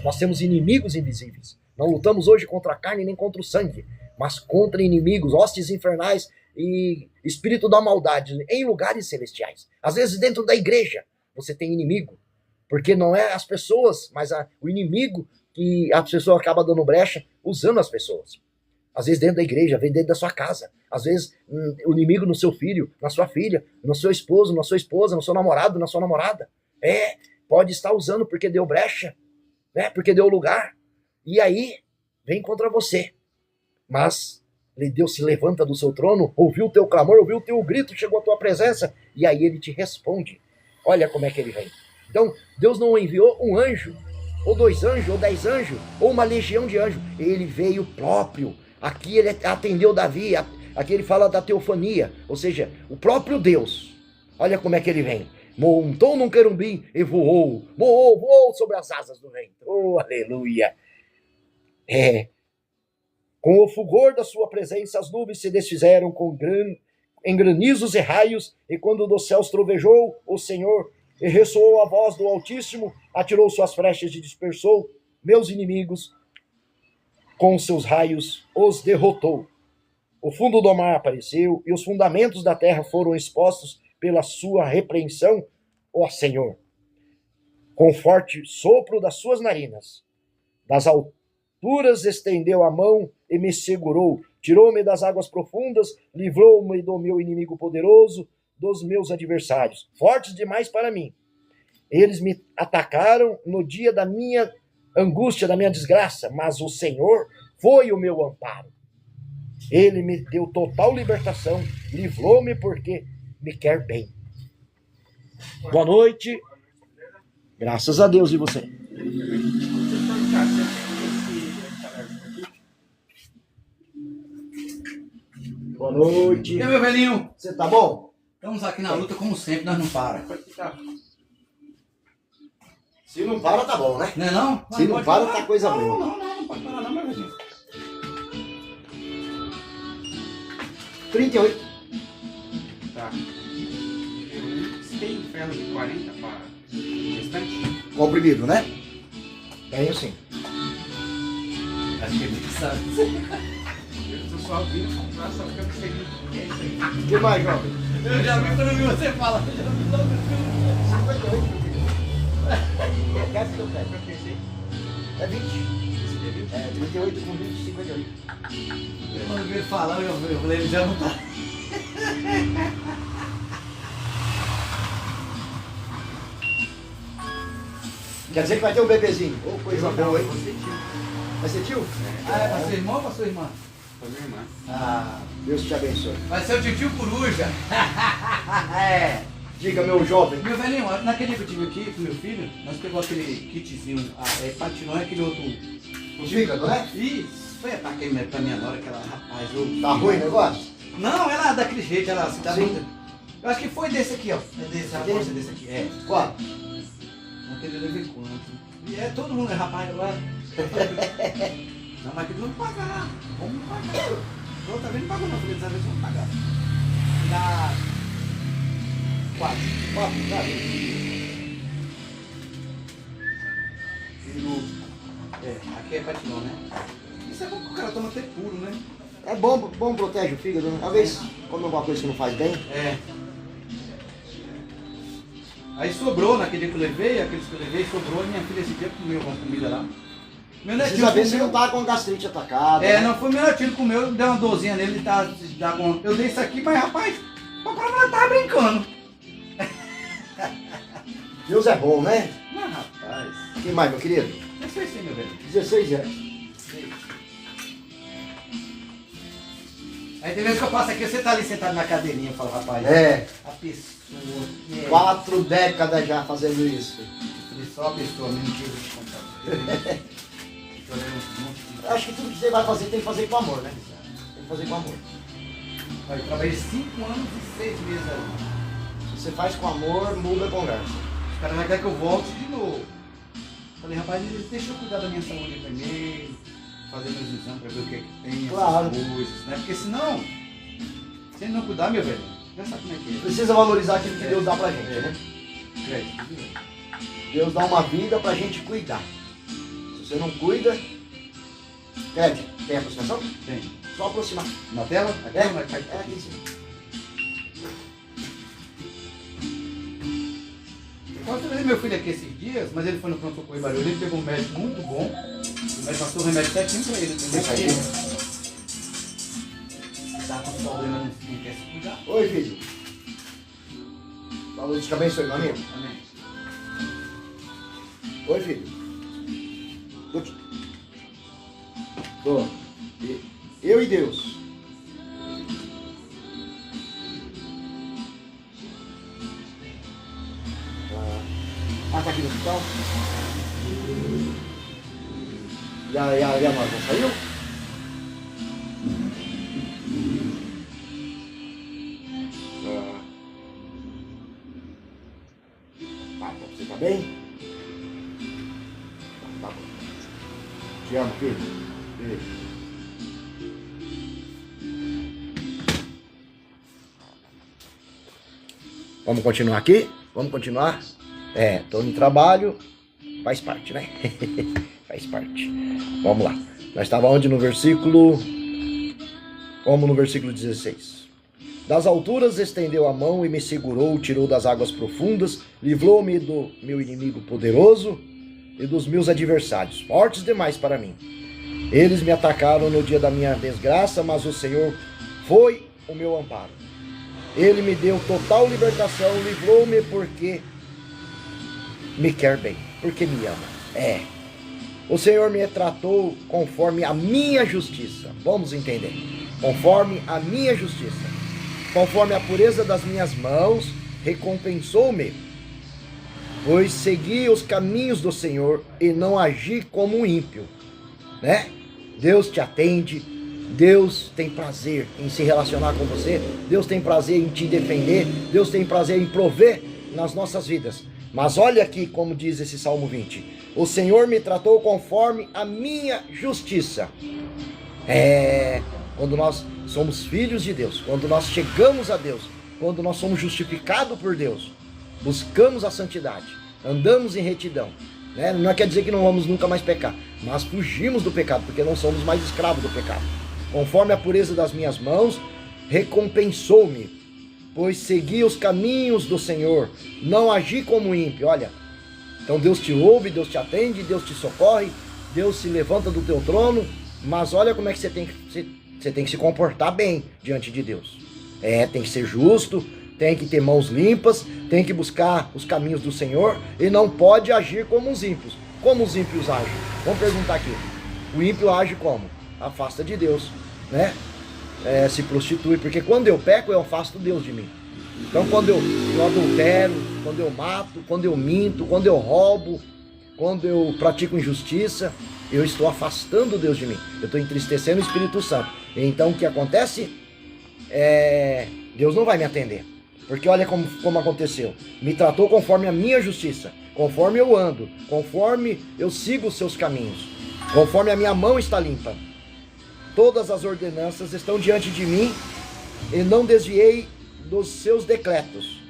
Nós temos inimigos invisíveis. Não lutamos hoje contra a carne nem contra o sangue, mas contra inimigos, hostes infernais e espírito da maldade em lugares celestiais. Às vezes dentro da igreja você tem inimigo, porque não é as pessoas, mas o inimigo que a pessoa acaba dando brecha usando as pessoas. Às vezes dentro da igreja, vem dentro da sua casa. Às vezes o inimigo no seu filho, na sua filha, no seu esposo, na sua esposa, no seu namorado, na sua namorada. Pode estar usando porque deu brecha, né? Porque deu lugar. E aí vem contra você. Mas Deus se levanta do seu trono, ouviu o teu clamor, ouviu o teu grito, chegou à tua presença, e aí ele te responde. Olha como é que ele vem. Então, Deus não enviou um anjo, ou 2 anjos, ou 10 anjos, ou uma legião de anjos. Ele veio próprio. Aqui ele atendeu Davi, aqui ele fala da teofania, ou seja, o próprio Deus. Olha como é que ele vem. Montou num querubim e voou sobre as asas do vento. Oh, aleluia! Com o fulgor da sua presença, as nuvens se desfizeram em granizos e raios, e quando dos céus trovejou o Senhor, e ressoou a voz do Altíssimo, atirou suas flechas e dispersou meus inimigos, com seus raios os derrotou. O fundo do mar apareceu, e os fundamentos da terra foram expostos pela sua repreensão, ó Senhor. Com forte sopro das suas narinas, das alturas estendeu a mão e me segurou, tirou-me das águas profundas, livrou-me do meu inimigo poderoso, dos meus adversários, fortes demais para mim. Eles me atacaram no dia da minha angústia, da minha desgraça, mas o Senhor foi o meu amparo. Ele me deu total libertação, livrou-me porque me quer bem. Boa noite. Graças a Deus, e você? Boa noite. E aí, meu velhinho? Você tá bom? Estamos aqui na luta, como sempre, nós não para. Se não para, tá bom, né? Não é não? Se não para, tá coisa boa. Não pode parar não, meu velhinho. 38. Tá. Tem ferro de 40 para o restante? Comprimido, né? Tenho sim. Acho que ele sabe. Eu tô só ouvindo comprar, só porque eu não sei o que é isso aí. O que mais, jovem? Eu já vi quando você fala. 58. Quer que eu pego? Eu pensei, É 20. esse é 20? É 38 com 20, 58. Quando ele falar, eu falei, ele já não tá. Quer dizer que vai ter um bebezinho. Ô, coisa boa, hein? Você tio. Vai ser tio? Ah, é pra seu irmão ou pra sua irmã? Pra minha irmã. Ah, Deus te abençoe. vai ser o tio Coruja. É. Diga, meu jovem. Meu velhinho, naquele dia que eu tive aqui com meu filho, nós pegamos aquele kitzinho, patinou aquele outro. O fígado, não é? Isso, foi ataque pra minha nora, aquela rapaz. Tá ruim o negócio? Não, ela daquele jeito, ela assim, tá Sim. muito. Eu acho que foi desse aqui, ó. É desse, a força desse aqui. É. Qual? Não tem ver quanto. E é todo mundo, rapaz, agora. Não, mas que vamos pagar. Vamos pagar. Não, tá vendo? Não pagou não, falei, dessa vez vamos pagar. Dá 4, sabe? Aqui é patinão, né? Isso é bom que o cara toma até puro, né? É bom, protege o fígado, né? Às vezes come alguma coisa que não faz bem. É. Aí sobrou naquele dia que eu levei, aqueles que eu levei, sobrou, e minha filha esse dia comeu uma comida lá. Meu netinho Precisa ver se comeu. não tá com gastrite atacada. É, né? não foi meu netinho, comeu, deu uma dorzinha nele, ele tá com. Eu dei isso aqui, mas rapaz, o cara tava brincando. Deus é bom, né? Mas rapaz, Quem mais, meu querido? é só isso aí, meu velho. 16 anos. Aí tem vezes que eu passo aqui, você tá ali sentado na cadeirinha, eu falo, rapaz, É, a pessoa que é. 4 décadas já fazendo isso. Eu falei, só a pessoa, mentira de contar. Acho que tudo que você vai fazer tem que fazer com amor, né? Tem que fazer com amor. Eu trabalhei 5 anos e 6 meses aí. Se você faz com amor, muda a conversa. Os caras já querem que eu volte de novo. Falei, rapaz, deixa eu cuidar da minha saúde primeiro, fazer meus exames pra ver o que é que tem, Claro. essas coisas, né? Porque senão, se ele não cuidar, meu velho, já sabe como é que é. Precisa valorizar aquilo que Deus dá pra gente, né? Crédito. Deus dá uma vida pra gente cuidar. Se você não cuida, Ed, tem aproximação? Tem. Só aproximar. Na tela? Aqui É, ou na caixa? aqui em cima. Eu trazer meu filho aqui esses dias, mas ele foi no pronto-socorro em Barulho, ele pegou um médico muito bom, o médico passou o remédio certinho pra ele, entendeu? Isso aí. Ele tá com problema, não quer se cuidar. Oi, filho. Falou, te abençoe, meu amigo. Amém. Oi, filho. Tô. Eu e Deus. Ah, tá aqui no hospital? E a nós não saiu? Ah, você tá bem? Tá bom. Te amo, filho. Beijo. Vamos continuar aqui? Vamos continuar? É, tô no trabalho, faz parte, né? Faz parte. Vamos lá. Nós estávamos onde no versículo... Vamos no versículo 16. Das alturas estendeu a mão e me segurou, tirou das águas profundas, livrou-me do meu inimigo poderoso e dos meus adversários, fortes demais para mim. Eles me atacaram no dia da minha desgraça, mas o Senhor foi o meu amparo. Ele me deu total libertação, livrou-me porque me quer bem, porque me ama. É. O Senhor me tratou conforme a minha justiça. Vamos entender. Conforme a minha justiça. Conforme a pureza das minhas mãos, recompensou-me. Pois segui os caminhos do Senhor e não agi como um ímpio. Né? Deus te atende. Deus tem prazer em se relacionar com você. Deus tem prazer em te defender. Deus tem prazer em prover nas nossas vidas. Mas olha aqui como diz esse Salmo 20. O Senhor me tratou conforme a minha justiça. Quando nós somos filhos de Deus, quando nós chegamos a Deus, quando nós somos justificados por Deus, buscamos a santidade, andamos em retidão, né? Não quer dizer que não vamos nunca mais pecar, mas fugimos do pecado, porque não somos mais escravos do pecado. Conforme a pureza das minhas mãos, recompensou-me, pois segui os caminhos do Senhor, não agi como ímpio. Olha, então Deus te ouve, Deus te atende, Deus te socorre, Deus se levanta do teu trono, mas olha como é que você tem que se comportar bem diante de Deus. Tem que ser justo, tem que ter mãos limpas, tem que buscar os caminhos do Senhor e não pode agir como os ímpios. Como os ímpios agem? Vamos perguntar aqui. O ímpio age como? Afasta de Deus, né? Se prostitui, porque quando eu peco, eu afasto Deus de mim. Então quando eu adultero, quando eu mato, quando eu minto, quando eu roubo, quando eu pratico injustiça, eu estou afastando Deus de mim. Eu estou entristecendo o Espírito Santo. Então o que acontece? Deus não vai me atender. Porque olha como aconteceu. Me tratou conforme a minha justiça, conforme eu ando, conforme eu sigo os seus caminhos, conforme a minha mão está limpa. Todas as ordenanças estão diante de mim e não desviei dos seus decretos.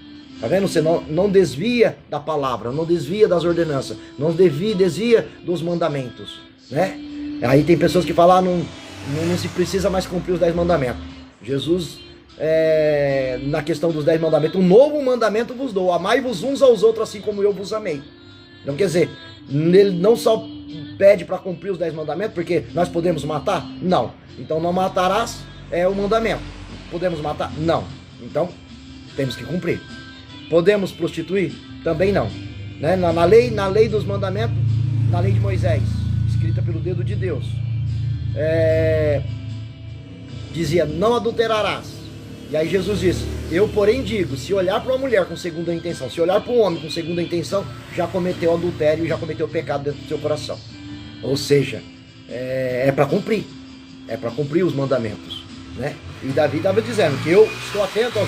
Tá vendo? Você não desvia da palavra, não desvia das ordenanças, não desvia dos mandamentos, né? Aí tem pessoas que falam, não se precisa mais cumprir os 10 mandamentos. Jesus, na questão dos 10 mandamentos, um novo mandamento vos dou: amai-vos uns aos outros assim como eu vos amei. Então quer dizer, ele não só pede para cumprir os 10 mandamentos, porque nós podemos matar? Não. Então não matarás é o mandamento. Podemos matar? Não. Então temos que cumprir. Podemos prostituir? Também não. Né? Na lei dos mandamentos, na lei de Moisés, escrita pelo dedo de Deus, dizia: não adulterarás. E aí Jesus disse: eu porém digo, se olhar para uma mulher com segunda intenção, se olhar para um homem com segunda intenção, já cometeu adultério, já cometeu pecado dentro do seu coração. Ou seja, é para cumprir. É para cumprir os mandamentos, né? E Davi estava dizendo que eu estou atento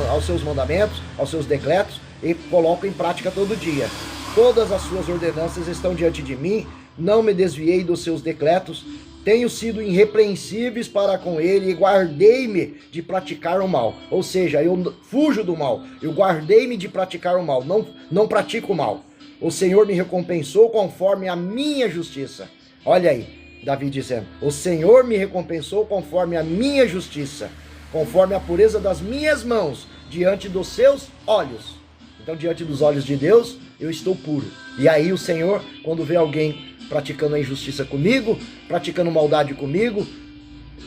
aos seus mandamentos, aos seus decretos, e coloco em prática todo dia. Todas as suas ordenanças estão diante de mim, não me desviei dos seus decretos, tenho sido irrepreensíveis para com ele e guardei-me de praticar o mal. Ou seja, eu fujo do mal, eu guardei-me de praticar o mal, não pratico o mal. O Senhor me recompensou conforme a minha justiça. Olha aí, Davi dizendo: o Senhor me recompensou conforme a minha justiça, conforme a pureza das minhas mãos, diante dos seus olhos. Então, diante dos olhos de Deus, eu estou puro. E aí o Senhor, quando vê alguém praticando a injustiça comigo, praticando maldade comigo,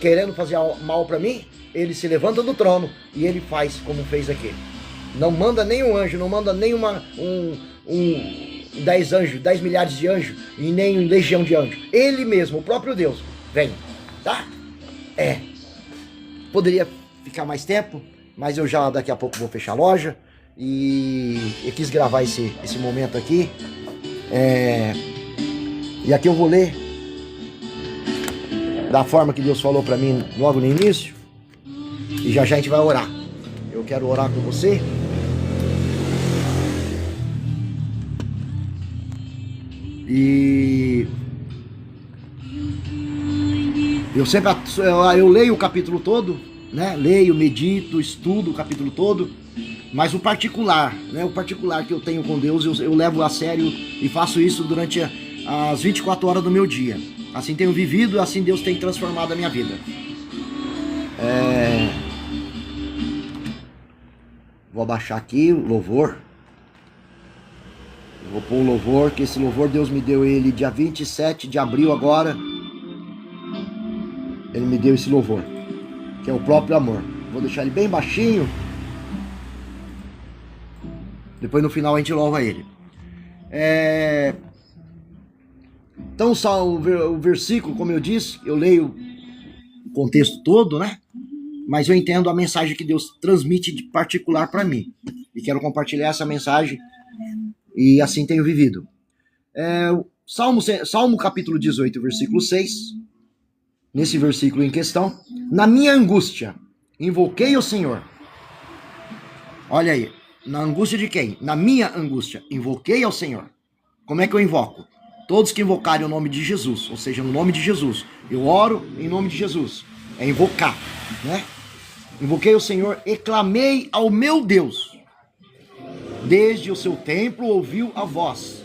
querendo fazer mal para mim, ele se levanta do trono e ele faz como fez aqui. Não manda nenhum anjo, não manda nem 10 anjos, 10 milhares de anjos e nem legião de anjos. Ele mesmo, o próprio Deus, vem, tá? Poderia ficar mais tempo, mas eu já daqui a pouco vou fechar a loja e eu quis gravar esse momento aqui. E aqui eu vou ler da forma que Deus falou para mim logo no início, e já a gente vai orar. Eu quero orar com você. E eu leio o capítulo todo, né? Leio, medito, estudo o capítulo todo, mas o particular, né? O particular que eu tenho com Deus, eu levo a sério e faço isso durante as 24 horas do meu dia. Assim tenho vivido, assim Deus tem transformado a minha vida. Vou abaixar aqui o louvor. Vou pôr o louvor, que esse louvor Deus me deu ele dia 27 de abril agora. Ele me deu esse louvor, que é o próprio amor. Vou deixar ele bem baixinho. Depois no final a gente louva ele. Então só o versículo, como eu disse, eu leio o contexto todo, né? Mas eu entendo a mensagem que Deus transmite de particular para mim. E quero compartilhar essa mensagem. E assim tenho vivido. Salmo capítulo 18, versículo 6. Nesse versículo em questão: na minha angústia, invoquei o Senhor. Olha aí, na angústia de quem? Na minha angústia, invoquei ao Senhor. Como é que eu invoco? Todos que invocarem o nome de Jesus, ou seja, no nome de Jesus. Eu oro em nome de Jesus. É invocar, né? Invoquei o Senhor e clamei ao meu Deus. Desde o seu templo ouviu a voz.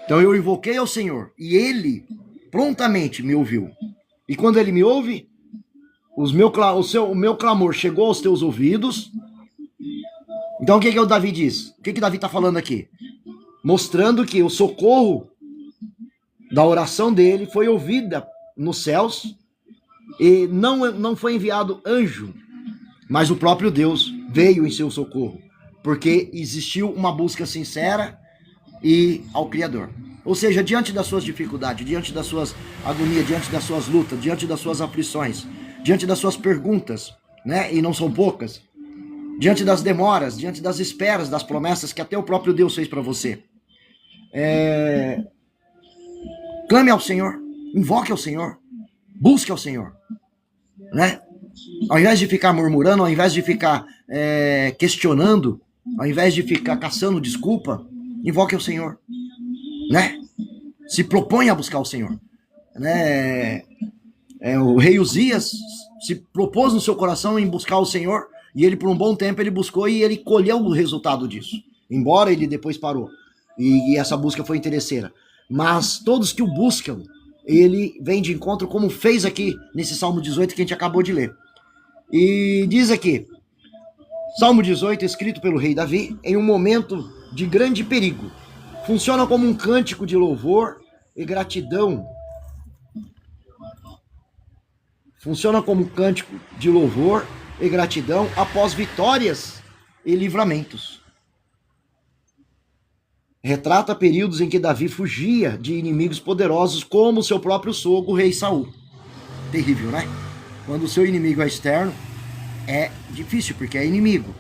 Então eu invoquei ao Senhor e ele prontamente me ouviu. E quando ele me ouve, o meu clamor chegou aos teus ouvidos. Então o que o Davi diz? O que Davi está falando aqui? Mostrando que o socorro da oração dele foi ouvida nos céus e não foi enviado anjo, mas o próprio Deus veio em seu socorro, porque existiu uma busca sincera e ao Criador. Ou seja, diante das suas dificuldades, diante das suas agonias, diante das suas lutas, diante das suas aflições, diante das suas perguntas, né? E não são poucas, diante das demoras, diante das esperas, das promessas que até o próprio Deus fez para você. Clame ao Senhor, invoque ao Senhor, busque ao Senhor, né? Ao invés de ficar murmurando, ao invés de ficar questionando, ao invés de ficar caçando desculpa, invoque ao Senhor, né? Se propõe a buscar o Senhor, né? O rei Uzias se propôs no seu coração em buscar o Senhor, e ele por um bom tempo ele buscou e ele colheu o resultado disso, embora ele depois parou, e essa busca foi interesseira. Mas todos que o buscam, ele vem de encontro, como fez aqui nesse Salmo 18 que a gente acabou de ler. E diz aqui, Salmo 18, escrito pelo rei Davi, em um momento de grande perigo. Funciona como um cântico de louvor e gratidão. Funciona como um cântico de louvor e gratidão após vitórias e livramentos. Retrata períodos em que Davi fugia de inimigos poderosos, como seu próprio sogro, o rei Saul. Terrível, né? Quando o seu inimigo é externo, é difícil, porque é inimigo,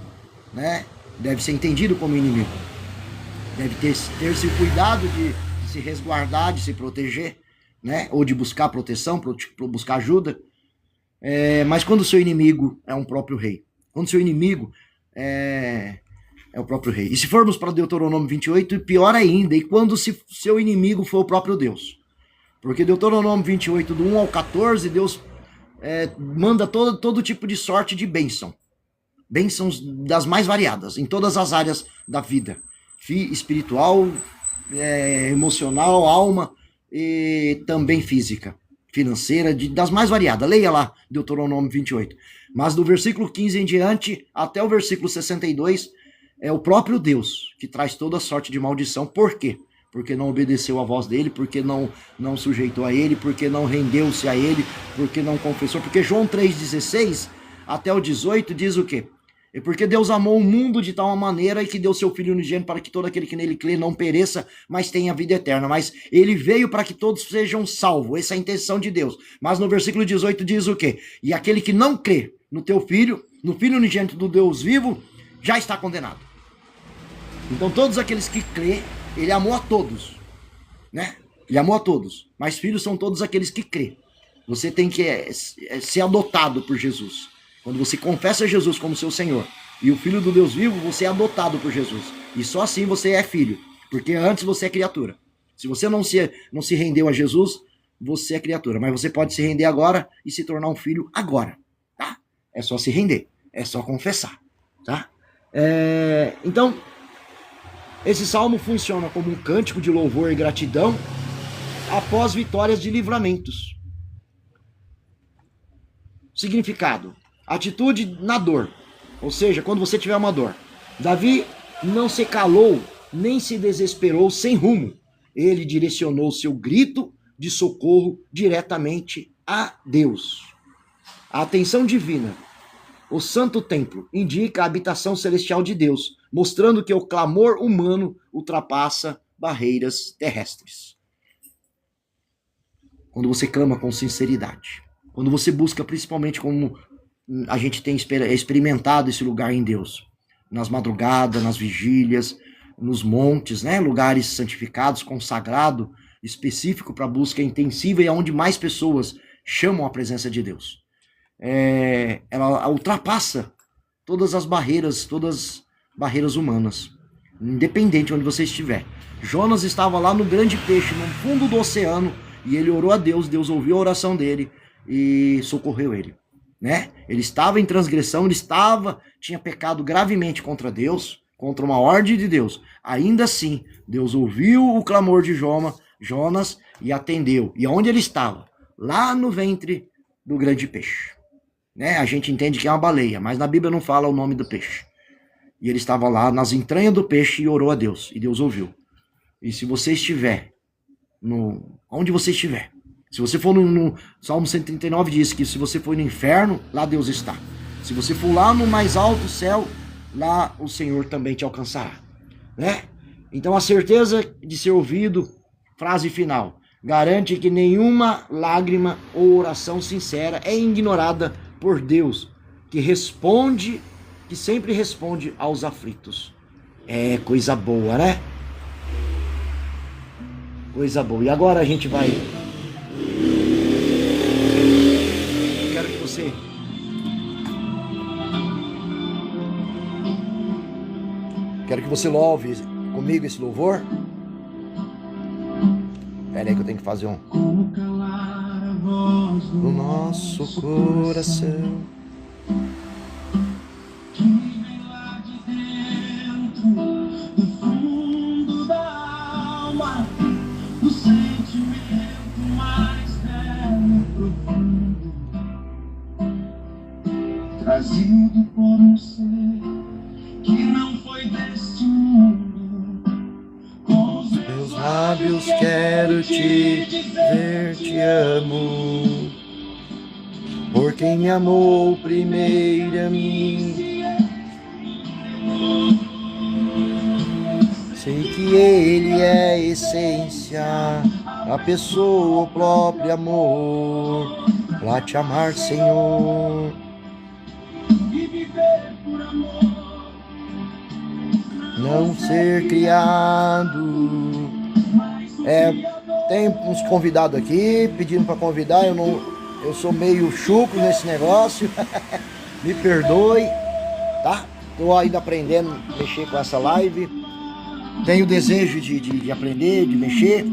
né? Deve ser entendido como inimigo. Deve ter-se cuidado de se resguardar, de se proteger, né? Ou de buscar proteção, buscar ajuda. Mas quando o seu inimigo é um próprio rei, quando o seu inimigo é o próprio rei. E se formos para Deuteronômio 28, pior ainda, e quando seu inimigo for o próprio Deus. Porque Deuteronômio 28, do 1 ao 14, Deus manda todo tipo de sorte de bênção. Bênçãos das mais variadas, em todas as áreas da vida. Espiritual, emocional, alma e também física, financeira, das mais variadas. Leia lá Deuteronômio 28. Mas do versículo 15 em diante, até o versículo 62, é o próprio Deus que traz toda sorte de maldição. Por quê? Porque não obedeceu a voz dele, porque não sujeitou a ele, porque não rendeu-se a ele, porque não confessou. Porque João 3,16 até o 18 diz o quê? É porque Deus amou o mundo de tal maneira e que deu seu Filho unigênito para que todo aquele que nele crê não pereça, mas tenha vida eterna. Mas ele veio para que todos sejam salvos. Essa é a intenção de Deus. Mas no versículo 18 diz o quê? E aquele que não crê no teu Filho, no Filho unigênito do Deus vivo, já está condenado. Então todos aqueles que crê, ele amou a todos, né? Ele amou a todos, mas filhos são todos aqueles que crê. Você tem que ser adotado por Jesus. Quando você confessa Jesus como seu Senhor e o Filho do Deus vivo, você é adotado por Jesus. E só assim você é filho, porque antes você é criatura. Se você não se rendeu a Jesus, você é criatura, mas você pode se render agora e se tornar um filho agora, tá? É só se render, é só confessar, tá? Então, esse salmo funciona como um cântico de louvor e gratidão após vitórias de livramentos. Significado: atitude na dor, ou seja, quando você tiver uma dor. Davi não se calou, nem se desesperou sem rumo. Ele direcionou seu grito de socorro diretamente a Deus. A atenção divina, o santo templo, indica a habitação celestial de Deus, mostrando que o clamor humano ultrapassa barreiras terrestres. Quando você clama com sinceridade, quando você busca, principalmente como a gente tem experimentado esse lugar em Deus, nas madrugadas, nas vigílias, nos montes, né? Lugares santificados, consagrado, específico para busca intensiva e onde mais pessoas chamam a presença de Deus. Ela ultrapassa todas as barreiras humanas, independente de onde você estiver. Jonas estava lá no grande peixe, no fundo do oceano, e ele orou a Deus, Deus ouviu a oração dele e socorreu ele, né? Ele estava em transgressão, tinha pecado gravemente contra Deus, contra uma ordem de Deus. Ainda assim, Deus ouviu o clamor de Jonas e atendeu. E onde ele estava? Lá no ventre do grande peixe, né? A gente entende que é uma baleia, mas na Bíblia não fala o nome do peixe. E ele estava lá nas entranhas do peixe e orou a Deus, e Deus ouviu. E se você estiver onde você estiver, se você for no Salmo 139 diz que se você for no inferno, lá Deus está. Se você for lá no mais alto céu, lá o Senhor também te alcançará, né? Então a certeza de ser ouvido, frase final, garante que nenhuma lágrima ou oração sincera é ignorada por Deus, que responde, que sempre responde aos aflitos. É coisa boa, né? Coisa boa. E agora a gente vai... Quero que você... Quero que você louve comigo esse louvor. Pera aí que eu tenho que fazer um... No nosso coração. Trazido por um ser que não foi deste mundo. Com os Meus lábios quero te dizer te amo. Por quem me amou primeiro a mim. Sei que ele é a essência, a pessoa, o próprio amor. Pra te amar, Senhor. Não ser criado. Tem uns convidados aqui pedindo para convidar. Eu sou meio chucro nesse negócio. Me perdoe, tá? Tô ainda aprendendo a mexer com essa live. Tenho desejo de aprender, de mexer.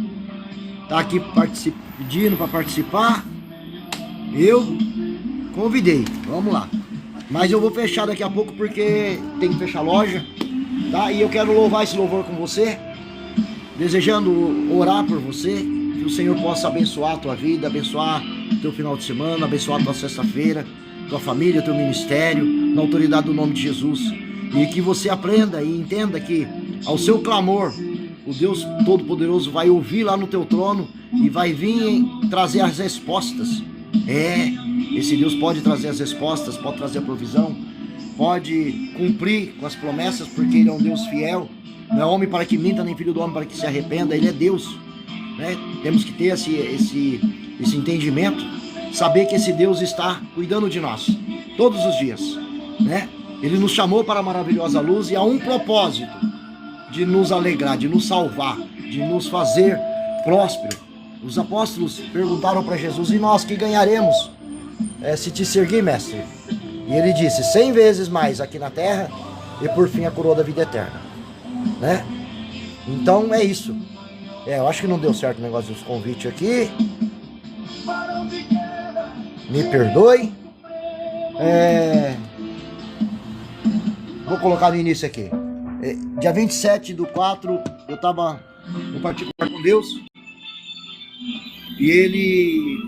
Tá aqui pedindo para participar. Eu convidei. Vamos lá. Mas eu vou fechar daqui a pouco porque tem que fechar a loja, tá? E eu quero louvar esse louvor com você, desejando orar por você, que o Senhor possa abençoar a tua vida, abençoar o teu final de semana, abençoar a tua sexta-feira, tua família, teu ministério, na autoridade do nome de Jesus. E que você aprenda e entenda que ao seu clamor, o Deus Todo-Poderoso vai ouvir lá no teu trono e vai vir trazer as respostas. Esse Deus pode trazer as respostas, pode trazer a provisão, pode cumprir com as promessas, porque Ele é um Deus fiel. Não é homem para que minta, nem filho do homem para que se arrependa. Ele é Deus, né? Temos que ter esse entendimento, saber que esse Deus está cuidando de nós todos os dias, né? Ele nos chamou para a maravilhosa luz e há um propósito: de nos alegrar, de nos salvar, de nos fazer próspero. Os apóstolos perguntaram para Jesus: e nós que ganharemos se te seguir, mestre? E ele disse: 100 vezes mais aqui na terra e por fim a coroa da vida eterna, né? Então é isso. Eu acho que não deu certo o negócio dos convites aqui. Me perdoe. Vou colocar no início aqui. Dia 27/4 eu estava no particular com Deus. E ele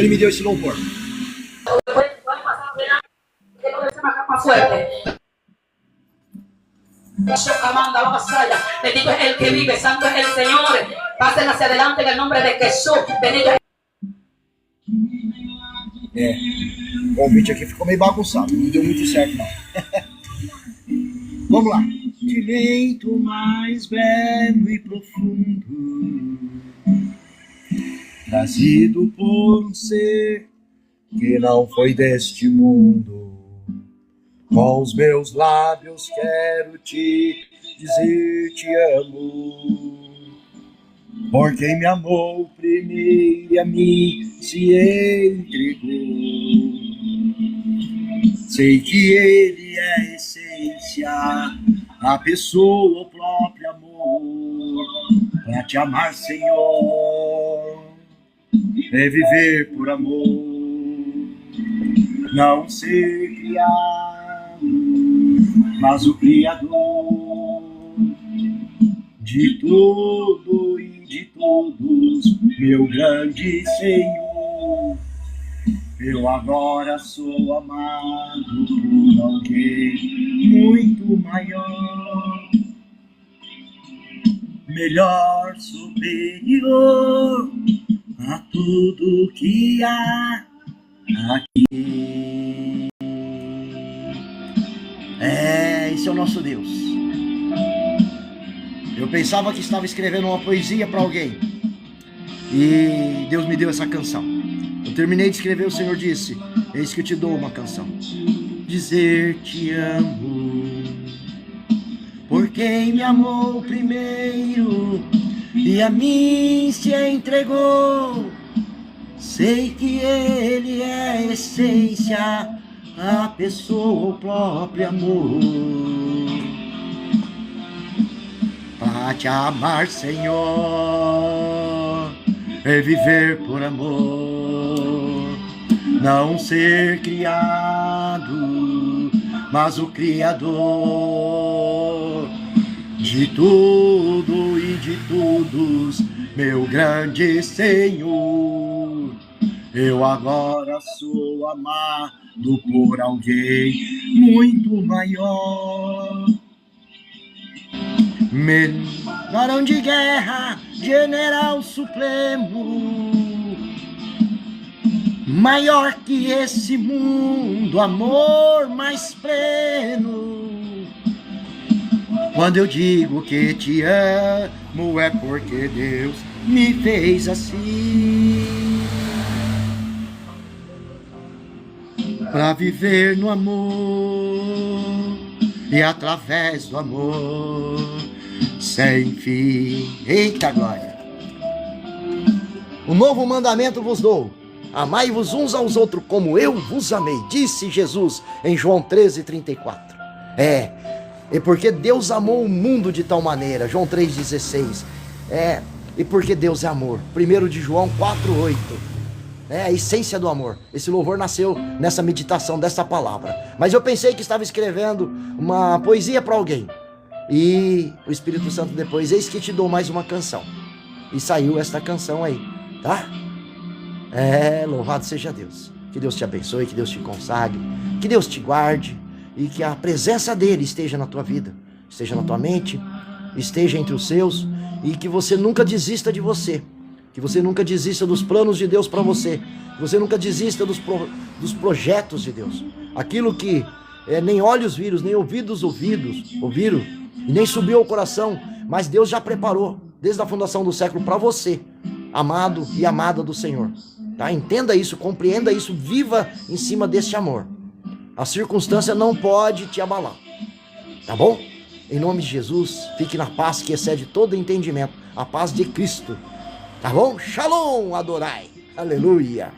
me deu esse louvor. Bendito es el que vive, santo es el Señor. Pasen hacia adelante en el nombre de Jesús. Bendito es... O convite aqui ficou meio bagunçado, não deu muito certo não. Vamos lá. De leito mais belo e profundo, trazido por um ser que não foi deste mundo. Com os meus lábios quero te dizer te amo. Por quem me amou primeiro e a mim se entregou. Sei que Ele é a essência, a pessoa, o próprio amor. Pra te amar, Senhor, é viver por amor, não ser criado, mas o Criador de tudo e de todos, meu grande Senhor. Eu agora sou amado por alguém muito maior, melhor, superior a tudo que há aqui. nosso Deus. Eu pensava que estava escrevendo uma poesia para alguém. E Deus me deu essa canção. Eu terminei de escrever, o Senhor disse: eis que eu te dou uma canção. Dizer te amo, por quem me amou primeiro e a mim se entregou. Sei que Ele é a essência, a pessoa, o próprio amor. Para te amar, Senhor, é viver por amor. Não ser criado, mas o Criador de tudo e de todos, meu grande Senhor. Eu agora sou amado por alguém muito maior. Varão de guerra, general supremo, maior que esse mundo, amor mais pleno. Quando eu digo que te amo, é porque Deus me fez assim, para viver no amor e através do amor sem fim. Eita glória! Um novo mandamento vos dou: amai-vos uns aos outros como eu vos amei, disse Jesus em João 13:34. E porque Deus amou o mundo de tal maneira, João 3,16. E porque Deus é amor, 1 de João 4,8. É a essência do amor. Esse louvor nasceu nessa meditação dessa palavra. Mas eu pensei que estava escrevendo uma poesia para alguém. E o Espírito Santo depois: eis que te dou mais uma canção. E saiu esta canção aí, tá? Louvado seja Deus. Que Deus te abençoe, que Deus te consagre, que Deus te guarde. E que a presença dele esteja na tua vida, esteja na tua mente, esteja entre os seus. E que você nunca desista de você. Que você nunca desista dos planos de Deus para você. Que você nunca desista dos projetos de Deus. Aquilo que nem olhos viram, nem ouvidos ouviram, e nem subiu ao coração, mas Deus já preparou desde a fundação do século para você, amado e amada do Senhor. Tá? Entenda isso, compreenda isso, viva em cima desse amor. A circunstância não pode te abalar, tá bom? Em nome de Jesus, fique na paz que excede todo entendimento, a paz de Cristo, tá bom? Shalom, adorai, aleluia.